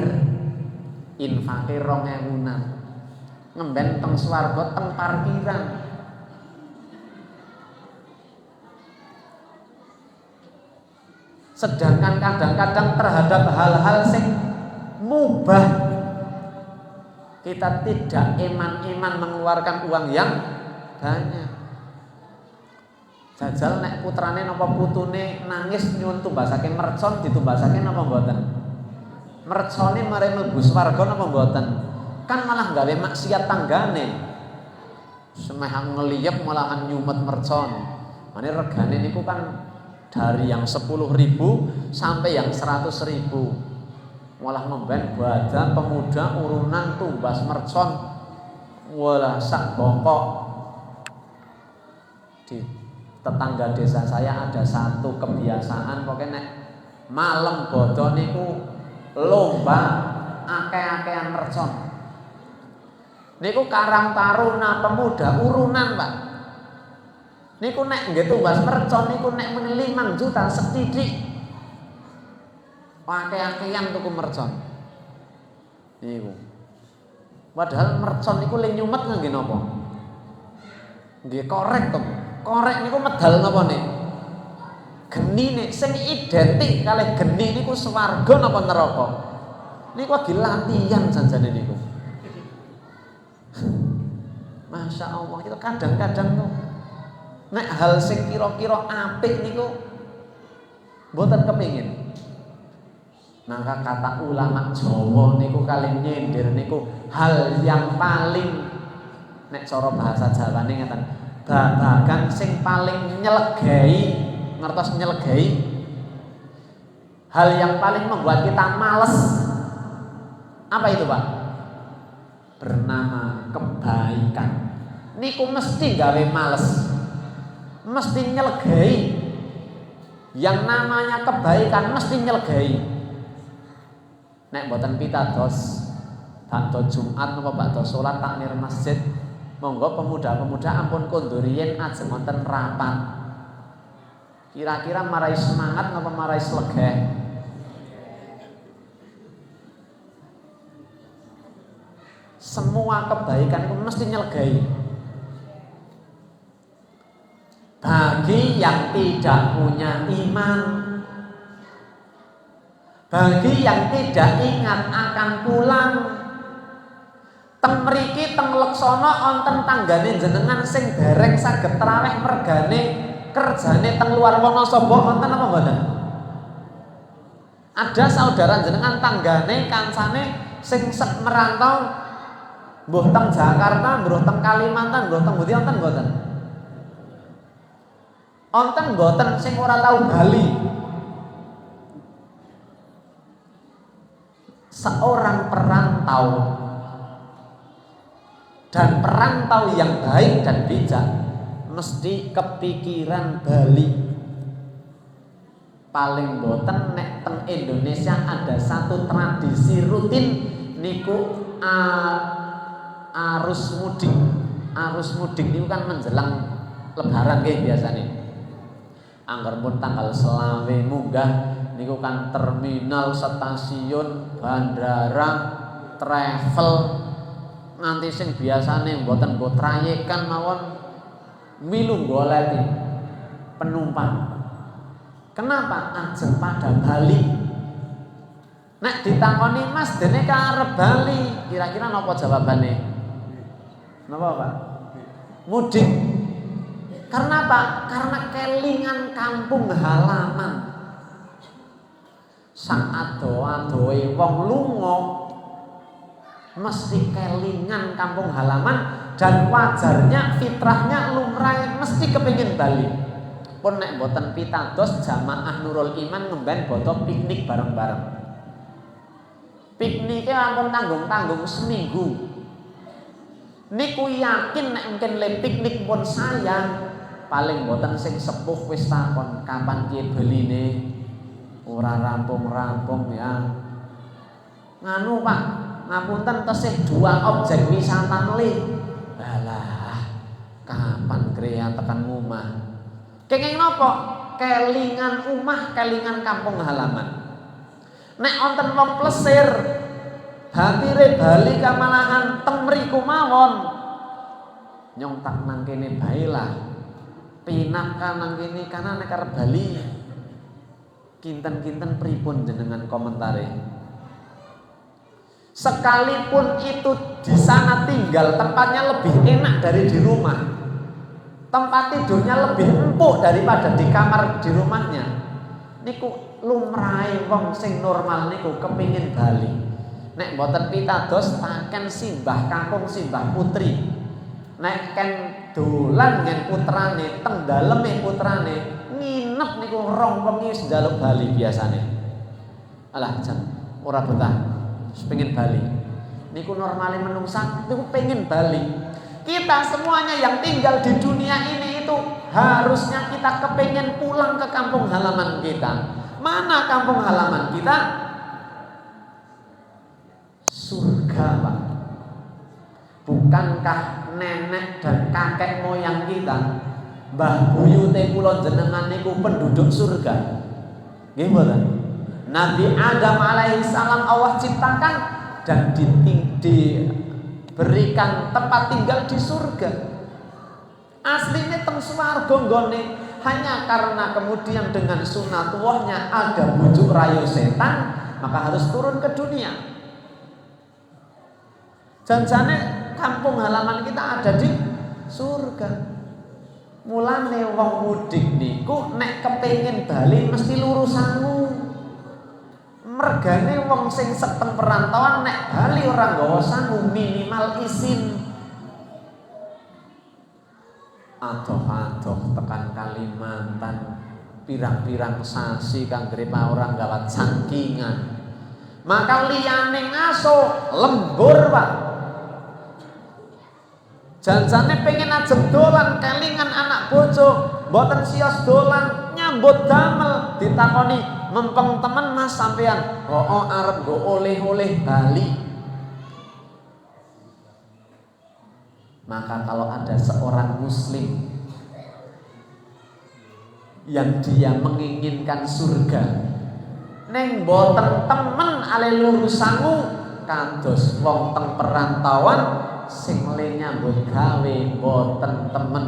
Infake 2000-an. Ngemben teng swarga teng parkiran." Sedangkan kadang-kadang terhadap hal-hal sing mubah kita tidak iman-iman mengeluarkan uang yang banyak. Jajal nek putrane napa putune nangis nyuwun tumbasake mercon ditumbasake napa mboten? Mercone mare mlebu swarga napa mboten? Kan malah gawe maksiat tanggane. Semeh ngeliyep malahan nyumet mercon. Mane regane niku kan Dari yang 10.000 sampai yang 100.000. Malah memben badan pemuda urunan tumbas mercon. Walah sak bongkok. Di tetangga desa saya ada satu kebiasaan pokoknya nek malam bodo niku lomba akeh-akehan mercon. Niku Karang Taruna pemuda urunan, Pak. Niku nek nggih tumbas mercon niku nek muni 5 juta setitik. Akeh-akehan tuku mercon. Niku. Padahal mercon niku le nyumet nggih napa? Nggih korek to. Korek niku medal napa nih? Geni nih sing identik kalih geni niku swarga napa neraka? Niku lagi latihan janjane niku. Masya Allah, itu kadang-kadang tuh nek hal sing kira-kira apik niku mboten kepengin. Maka kata ulama Jawa niku kali nyindir niku hal yang paling nek cara bahasa Jawane ngeten, babagan sing paling nyelegai, ngertos nyelegai, hal yang paling membuat kita males. Apa itu, Pak? Bernama kebaikan. Niku mesti gawe males, mesti nyelegai. Yang namanya kebaikan mesti nyelegai. Nek mboten pitados bakda Jumat napa bakda salat takmir masjid, monggo pemuda-pemuda ampun kondur riyen ajeng wonten rapat. Kira-kira marai semangat napa marai slegeh? Semua kebaikan itu mesti nyelegai. Bagi yang tidak punya iman, bagi yang tidak ingat akan pulang, teng mriki teng Leksana wonten tanggane jenengan sing dereng saged traweh mergane kerjane teng luar Wonosobo wonten apa mboten? Ada saudara jenengan tanggane kancane sing merantau mbuh teng Jakarta, mbuh teng Kalimantan, mbuh teng Budi wonten mboten? Wonten mboten sing ora tau Bali? Seorang perantau, dan perantau yang baik dan bijak mesti kepikiran Bali. Paling boten nek teng Indonesia ada satu tradisi rutin niku arus mudik. Arus mudik niku kan menjelang lebaran nggih biasane. Angger pun tanggal 20 munggah niku kan terminal, stasiun, bandara, travel nganti sing biasane mboten nggo trayekan mawon milu goleti penumpang. Kenapa ajeng pada Bali? Nek ditakoni Mas dene karep Bali, kira-kira napa jawabane? Napa, Pak? Mudik. Karena apa? Karena kelingan kampung halaman. Saat doa-doe wong lunga mesti kelingan kampung halaman, dan wajarnya fitrahnya lumrah mesti kepingin Bali. Pun nek boten pitados jamaah Nurul Iman ngemben boto piknik bareng-bareng. Pikniknya ampun tanggung-tanggung seminggu. Niku yakin nek mungkin le piknik pun sayang, paling boten sing sepuh wis takon kapan kiye beline. Ora rampung-rampung ya. Nganu Pak, ngapunten tesih 2 objek wisata neli. Alah, kapan krea tekan omah? Kenging napa? Kelingan omah, kelingan kampung halaman. Nek wonten wong plesir, hatire Bali kamalahan teng mriku mawon. Nyong tak nang kene bae lah. Pinak kan nang kene kana nek arep Bali. Kinten-kinten pripun jenengan komentare? Sekalipun itu di sana tinggal tempatnya lebih enak dari di rumah, tempat tidurnya lebih empuk daripada di kamar di rumahnya, niku lumrahe wong sing normal niku kepingin Bali. Nek mboten pitados taken simbah kakung simbah putri, nek ken dolan ngen putrane teng daleme putrane nginep nginep niku rong wengi wis njaluk bali biasane. Alah jan ora betah, wis pengen bali. Niku normale menungsa niku pengen bali. Kita semuanya yang tinggal di dunia ini itu harusnya kita kepengen pulang ke kampung halaman kita. Mana kampung halaman kita? Surga, Pak. Bukankah nenek dan kakek moyang kita, mbah buyute kula jenengan niku penduduk surga? Nggih mboten? Nabi Adam alaihi salam Allah ciptakan dan diberikan tempat tinggal di surga. Aslinya teng swarga nggone, hanya karena kemudian dengan sunatullahnya ada bujuk rayu setan, maka harus turun ke dunia. Janjane kampung halaman kita ada di surga. Mulane wong mudik niku nek kepengin bali mesti luru sangu. Mergane wong sing seteng perantauan nek bali ora nggawa sangu minimal izin. Adoh-adoh tekan Kalimantan pirang-pirang sasi kanggere ora gawat sakingan. Maka liyane ngaso lembur, Pak. Janjane pengen ajeng dolan kelingan anak bojo, mboten sios dolan nyambut damel ditakoni mempeng temen Mas sampean. Oh arep nggo oleh-oleh Bali. Maka kalau ada seorang muslim yang dia menginginkan surga, neng boten temen ale luru sangu kados wong teng perantauan sing le nyambut gawe boten temen,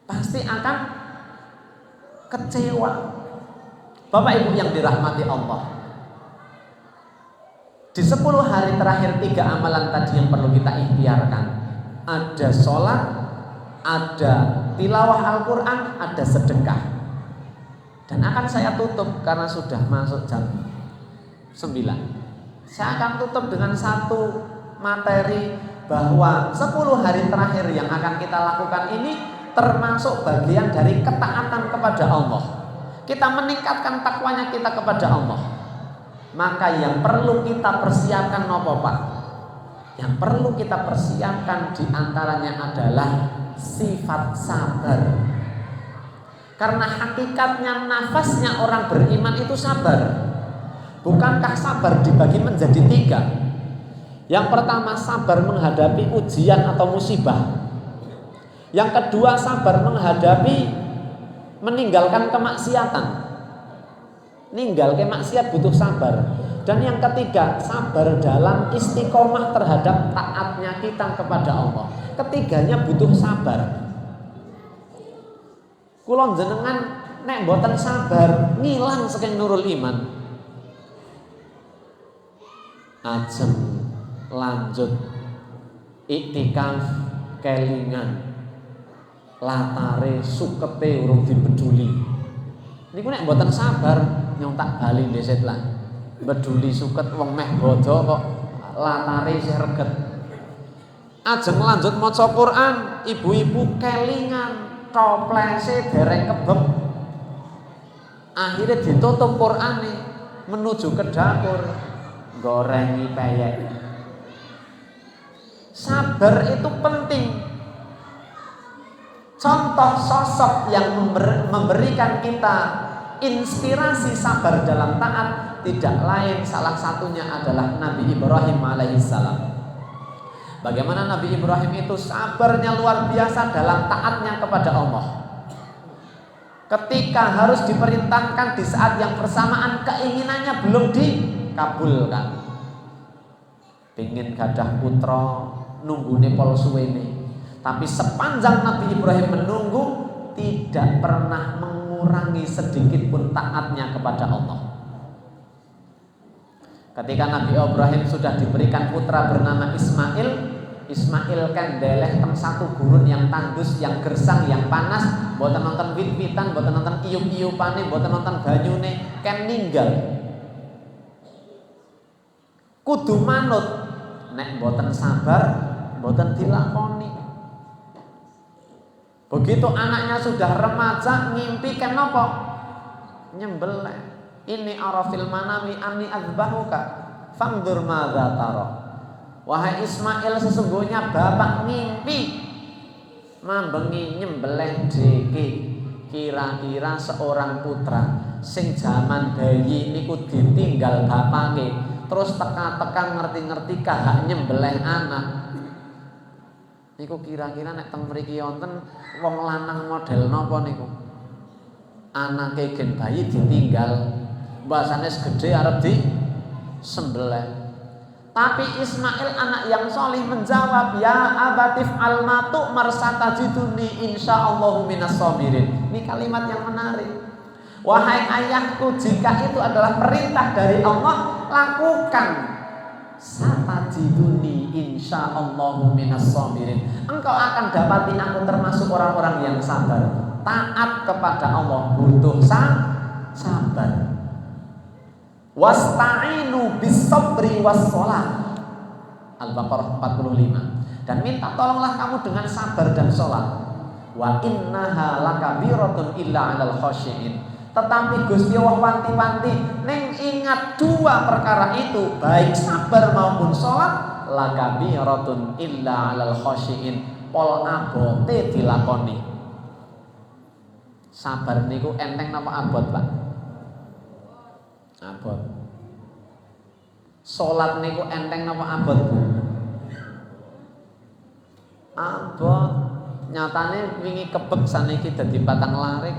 pasti akan kecewa. Bapak Ibu yang dirahmati Allah, di 10 hari terakhir 3 amalan tadi yang perlu kita ikhtiarkan. Ada sholat, ada tilawah Al-Quran, ada sedekah. Dan akan saya tutup karena sudah masuk jam 9. Saya akan tutup dengan satu materi bahwa 10 hari terakhir yang akan kita lakukan ini termasuk bagian dari ketaatan kepada Allah. Kita meningkatkan takwanya kita kepada Allah. Maka yang perlu kita persiapkan apa, Pak? Yang perlu kita persiapkan diantaranya adalah sifat sabar. Karena hakikatnya nafasnya orang beriman itu sabar. Bukankah sabar dibagi menjadi 3? Yang pertama sabar menghadapi ujian atau musibah. Yang kedua sabar menghadapi meninggalkan kemaksiatan. Ninggal maksiat butuh sabar. Dan yang ketiga sabar dalam istiqomah terhadap taatnya kita kepada Allah. Ketiganya butuh sabar. Kula jenengan nek mboten sabar ngilang saking nurul iman. Ajeng lanjut iktikaf kelingan latare sukete urung dibeduli. Niku nek mboten sabar nyong tak bali ndeset lah. Beduli suket wong meh bodho kok latare isih reget. Ajeng lanjut maca Quran, ibu-ibu kelingan toplese dereng kebek. Akhirnya ditutup Qur'ane menuju ke dapur gorengi peyek. Sabar itu penting. Contoh sosok yang memberikan kita inspirasi sabar dalam taat tidak lain salah satunya adalah Nabi Ibrahim alaihissalam. Bagaimana Nabi Ibrahim itu sabarnya luar biasa dalam taatnya kepada Allah. Ketika harus diperintahkan di saat yang bersamaan keinginannya belum dikabulkan. Pengin gadah putra nunggune pol suwene. Tapi sepanjang Nabi Ibrahim menunggu tidak pernah mengurangi sedikit pun taatnya kepada Allah. Ketika Nabi Ibrahim sudah diberikan putra bernama Ismail kan deleh teng satu gurun yang tandus, yang gersang, yang panas, mboten nonton wit-witan, mboten nonton iup-iupane, mboten nonton banyune, kan ninggal. Kudu manut, nek mboten sabar, mboten dilakoni. Begitu anaknya sudah remaja, ngimpi kenapa? Nyembelih. Ini arafil manami anni adzbahuka fangdur madza tara. Wahai Ismail, sesungguhnya bapak ngimpi mambengi nyembelih dhewe. Kira-kira seorang putra sing jaman bayi niku ditinggal bapake, terus teka-teka ngerti-ngerti kahak nyembelih anak. Niku kira-kira nek teng mriki wonten wong lanang model napa niku? Anake gen bayi ditinggal, bahasane segede arep di sembelih. Tapi Ismail anak yang solih menjawab, ya abatif almatu marsatajiduni insyaallahu minas sabirin. Ini kalimat yang menarik. Wahai ayahku, jika itu adalah perintah dari Allah, lakukan. Satajiduni insyaallahu minas sabirin. Engkau akan dapati aku termasuk orang-orang yang sabar. Taat kepada Allah butuh sabar. Wasta'inu bis-sabri was-shalah. Al-Baqarah 45. Dan minta tolonglah kamu dengan sabar dan sholat. Wa innaha lakabiratun illa 'alal khashiin. Tetapi Gusti Allah wanti-wanti, ning ingat dua perkara itu, baik sabar maupun sholat, lakabiratun illa 'alal khashiin. Pol abote dilakoni. Sabar niku enteng napa abot, Pak? Abot. Salat niku enteng napa abot, Bu? Abot. Nyatane wingi kebek saniki dadi patang larik.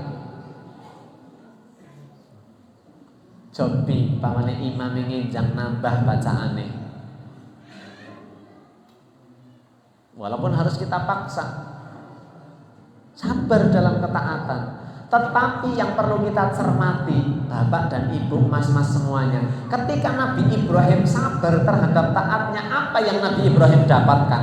Jobi pamane imam nginjang nambah bacaane. Walaupun harus kita paksa. Sabar dalam ketaatan. Tetapi yang perlu kita cermati, Bapak dan Ibu, mas-mas semuanya, ketika Nabi Ibrahim sabar terhadap taatnya, apa yang Nabi Ibrahim dapatkan?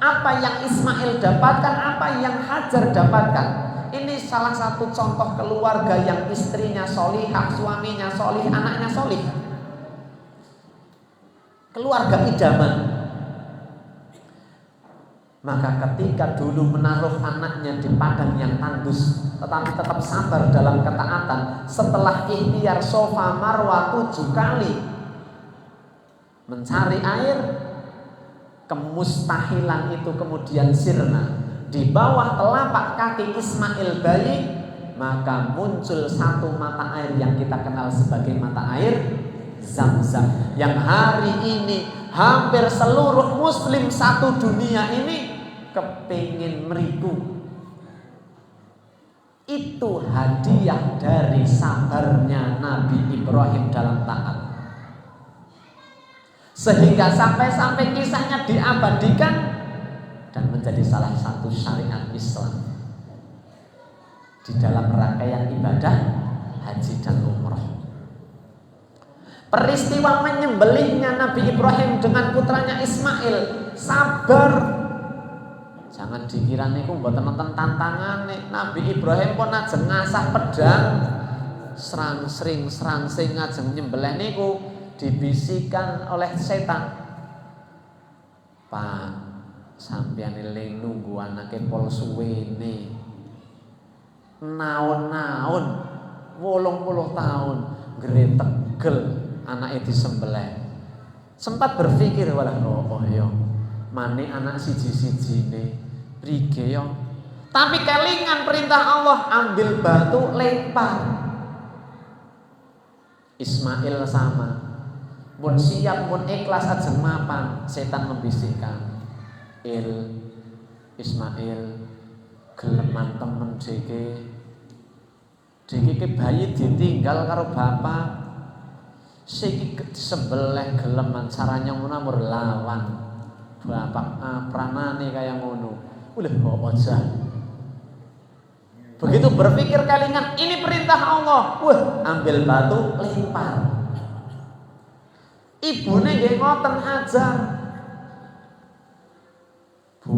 Apa yang Ismail dapatkan? Apa yang Hajar dapatkan? Ini salah satu contoh keluarga yang istrinya solihah, suaminya solih, anaknya solih. Keluarga idaman. Maka ketika dulu menaruh anaknya di padang yang tandus, tetapi tetap sabar dalam ketaatan, setelah ikhtiar Safa Marwa 7 kali mencari air, kemustahilan itu kemudian sirna. Di bawah telapak kaki Ismail bayi, maka muncul satu mata air yang kita kenal sebagai mata air Zam-Zam, yang hari ini hampir seluruh muslim satu dunia ini kepingin meriku. Itu hadiah dari sabarnya Nabi Ibrahim dalam taat. Sehingga sampai-sampai kisahnya diabadikan dan menjadi salah satu syariat Islam di dalam rangkaian ibadah haji dan umroh. Peristiwa menyembelihnya Nabi Ibrahim dengan putranya Ismail, sabar. Jangan dikira niku mboten nonton tantangane. Nabi Ibrahim pun ajeng ngasah pedang, serangsing ajeng nyembelih niku dibisikkan oleh setan. Pak, sampeyan eling nunggu anake pol suwene. Naon-naon 80 tahun gretegel anake disembelih. Sempat berpikir walah oh yo mane anak siji-sijine prige yo. Tapi kelingan perintah Allah, ambil batu lempar. Ismail sama. Mun siap mun ikhlas ajeng mapan, setan membisikkan. Ismail geleman temen dhewe. Dhewe ke bayi ditinggal karo bapak. Siki disembelih geleman caranya ngono mur lawan. Bapak pranane kaya ngono. Ulah kok aja. Begitu berpikir kelingan, ini perintah Allah. Wah, ambil batu lempar. Ibune nggih ngoten Hajar. Bu,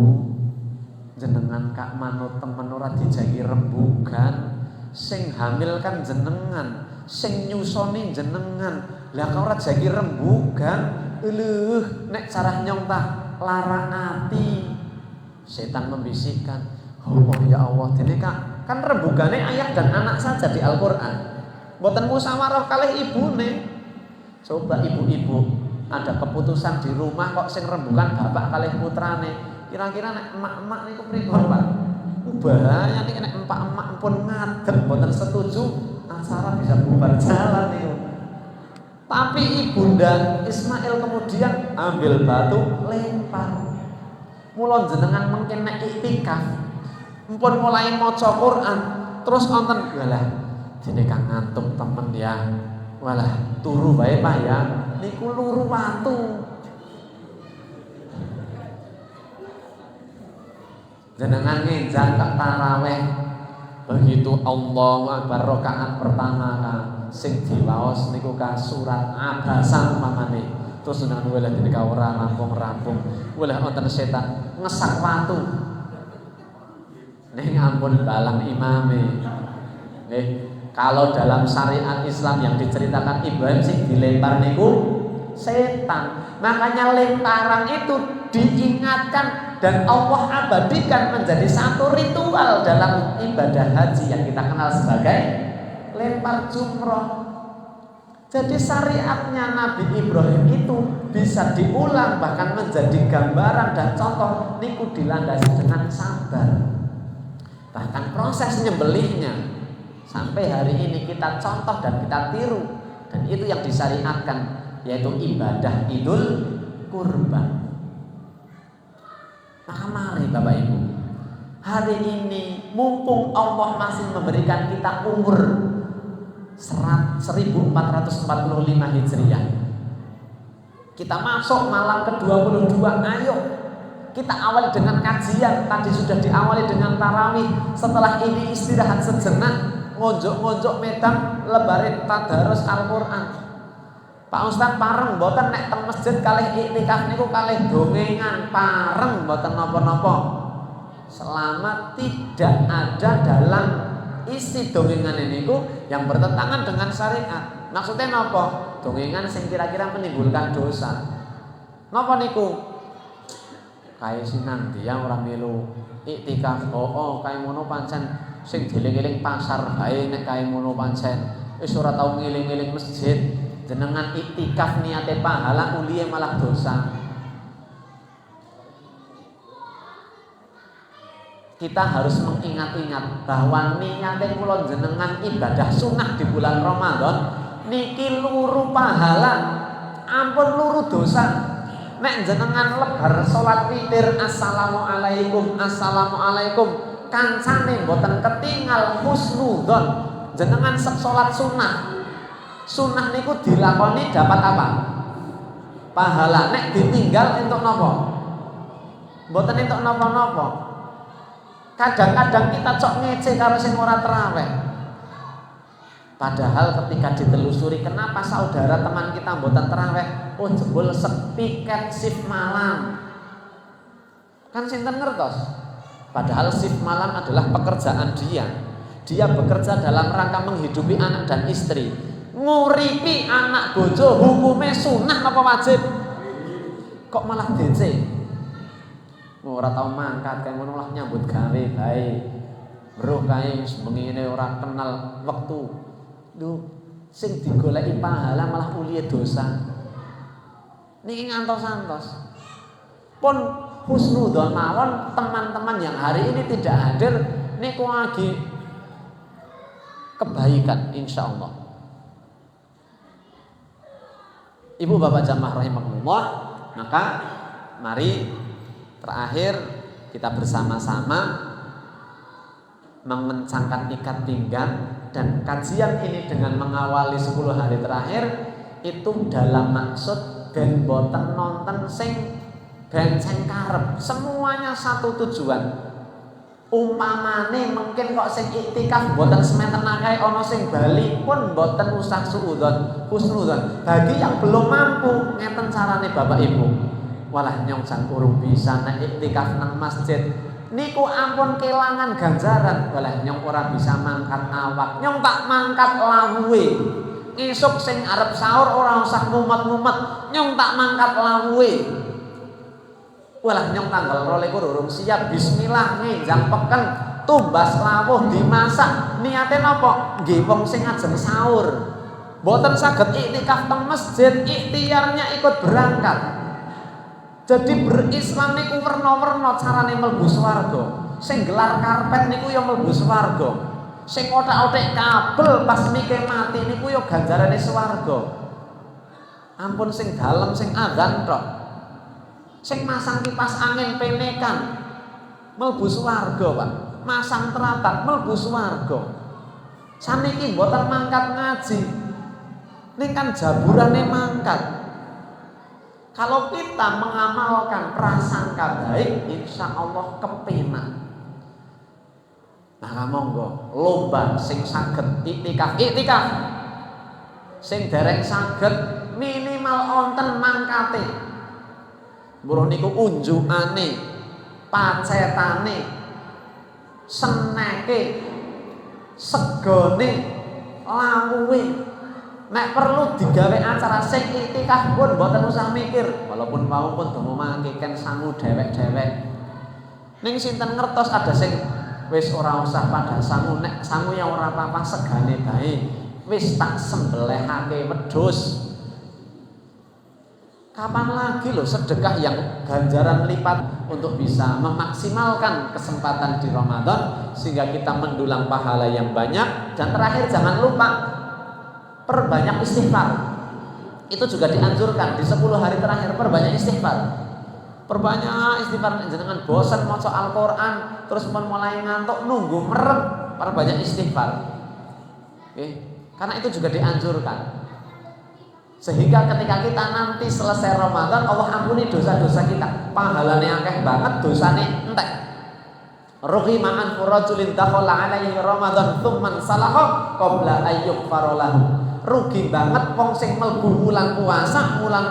jenengan kak manut temen ora dijagi rembugan. Sing hamil kan jenengan, sing nyusoni jenengan. Lah kok ora jagi rembugan? Nek carah nyong tah lara ati. Setan membisikkan, Oh ya Allah, dene kan rembugane ayah dan anak saja di Al-Qur'an. Mboten musyawarah kalih ibune. Coba ibu-ibu ada keputusan di rumah kok sing rembugan bapak kalih putrane. Kira-kira nek emak-emak niku pripun, Pak? Bahaya nek emak-emak pun ngadeg mboten setuju, acara bisa bubar jalan niku. Tapi ibunda Ismail kemudian ambil batu lempar. Mula jenengan mungkin nek iktikaf mpun mulai maca Quran terus wonten walah dene kang ngantuk temen ya. Walah turu bae Pak ya. Niku luru watu. Jenengan ngenjang tarawih begitu Allahu Akbar rakaat pertama sing diwaos niku ka surat Abasa umpamane. Terus jenengan walah dene ka ora rampung-rampung. Walah wonten setan ngesak watu. Ning ampun balang imame. Kalau dalam syariat Islam yang diceritakan Ibrahim sing dilempar niku setan. Makanya lemparan itu diingatkan dan Allah abadikan menjadi satu ritual dalam ibadah haji yang kita kenal sebagai lempar jumroh. Jadi syariatnya Nabi Ibrahim itu bisa diulang bahkan menjadi gambaran dan contoh niku dilandasi dengan sabar. Bahkan proses nyembelihnya sampai hari ini kita contoh dan kita tiru, dan itu yang disyariatkan yaitu ibadah Idul Kurban. Maka mari Bapak Ibu, hari ini mumpung Allah masih memberikan kita umur 1445 Hijriah, kita masuk malam ke-22, ayo kita awali dengan kajian. Tadi sudah diawali dengan tarawih. Setelah ini istirahat sejenak, ngonjok-ngonjok medang lebarin tadarus Al-Qur'an. Pak Ustaz pareng mboten nek teng masjid kalih iktikaf niku kalih dongengan, pareng mboten napa-napa. Selama tidak ada dalam isi dongengan niku yang bertentangan dengan syariat. Maksudnya napa? Dongengan sing kira-kira menimbulkan dosa. Napa niku? Kae sinan dia ora melu iktikaf. Oh kae ngono pancen sing dieling-eling pasar bae nek kae ngono pancen wis ora tau ngeling-eling masjid. Jenengan iktikaf niate pahala uliye malah dosa. Kita harus mengingat-ingat bahwa niate kula jenengan ibadah sunnah di bulan Ramadan niki luru pahala, ampun luru dosa. Nek jenengan lebar salat witir assalamualaikum kancane mboten ketinggal husnudzon, jenengan salat sunnah niku dilakoni dapat apa? Pahala. Nek ditinggal entuk napa? Mboten entuk napa-napa. Kadang-kadang kita cok ngece karo sing ora tarawih. Padahal ketika ditelusuri kenapa saudara teman kita mboten tarawih, oh jebul sepiket shift malam. Kan sinten ngertos? Padahal shift malam adalah pekerjaan dia. Dia bekerja dalam rangka menghidupi anak dan istri. Nguripi anak bojo hukume sunah apa wajib? Kok malah DC? Ora tau mangkat kaya ngono lah nyambut gawe bae. Bro kae wis bengine ora kenal wektu. Duh, sing digoleki pahala malah uliye dosa. Niki ngantos-antos. Pun husnudzon mawon teman-teman yang hari ini tidak hadir niku lagi kebaikan insyaallah. Ibu bapak jamaah rahimakumullah, maka mari terakhir kita bersama-sama mengencangkan ikat pinggang. Dan kajian ini dengan mengawali 10 hari terakhir itu dalam maksud ben boten nonton sing benceng karep, semuanya satu tujuan. Umpamane mungkin kok sing iktikaf boten sementen akeh ana sing bali pun boten usah suudzon, husnudzon. Bagi yang belum mampu ngeten carane Bapak Ibu. Walah nyong jan urung bisa nek iktikaf nang masjid. Niku ampun kelangan ganjaran. Walah nyong ora bisa mangkat awak, nyong tak mangkat lawuhe. Esuk sing arep sahur ora usah mumet-mumet, nyong tak mangkat lawuhe. Walah nyong tanggal 22 urung siap, bismillah ngenjang peken, tumbas lawuh dimasak. Niate napa? Nggih wong sing ajeng sahur. Mboten saged iktikaf teng masjid, ikhtiarnya ikut berangkat. Jadi berislam niku werna-werna carane mlebu swarga. Sing gelar karpet niku ya mlebu swarga. Sing otak-otak kabel pas mike mati niku ya ganjarane swarga. Ampun sing dalem sing adzan tok. Sing masang kipas angin penekan mlebu swarga, Pak. Masang teratak mlebu swarga. Saniki mboten mangkat ngaji. Ning kan jaburane mangkat. Kalau kita mengamalkan prasangka baik, insya Allah kepenak. Nah, monggo lomba sing saged iktikaf. Sing dereng saged minimal onten mangkate. Mbuh niku unjukane, pacetane, seneke, segone, lawuhe. Nek perlu digawe acara sing iktikaf pun mboten usah mikir, walaupun mau pun donga mangkiken sangu dhewek-dhewek. Ning sinten ngertos ada sing wis ora usah pada sangu, nek sangu ya ora apa-apa segane bae. Wis tak sembelihake wedhus. Kapan lagi loh sedekah yang ganjaran lipat untuk bisa memaksimalkan kesempatan di Ramadan sehingga kita mendulang pahala yang banyak. Dan terakhir jangan lupa perbanyak istighfar. Itu juga dianjurkan di 10 hari terakhir perbanyak istighfar. Perbanyak istighfar, jangan bosan maca Al-Qur'an terus mulai ngantuk nunggu merem, perbanyak istighfar. Oke, karena itu juga dianjurkan. Sehingga ketika kita nanti selesai Ramadan, Allah ampuni dosa-dosa kita. Pahalanya akeh banget, dosane entek. Ruhi ma'an furajulin dakhala alaihi Ramadan tsumman salaha qabla ayyughfara lahu. Rugi banget wong sing mlebu wulan puasa, wulan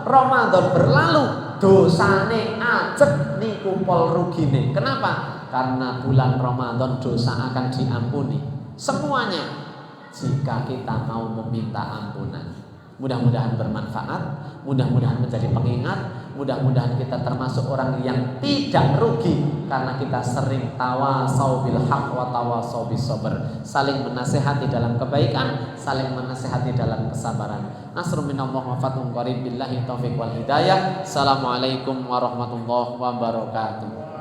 Ramadan berlalu, dosane ajeg niku pol rugine. Kenapa? Karena bulan Ramadan dosa akan diampuni semuanya jika kita mau meminta ampunan. Mudah-mudahan bermanfaat, mudah-mudahan menjadi pengingat, mudah-mudahan kita termasuk orang yang tidak rugi karena kita sering tawasau bil haq wa tawasau bis sabr, saling menasihati dalam kebaikan, saling menasihati dalam kesabaran. Nasrun minallah wa fathun qarib billahi taufiq wal hidayah. Assalamualaikum warahmatullahi wabarakatuh.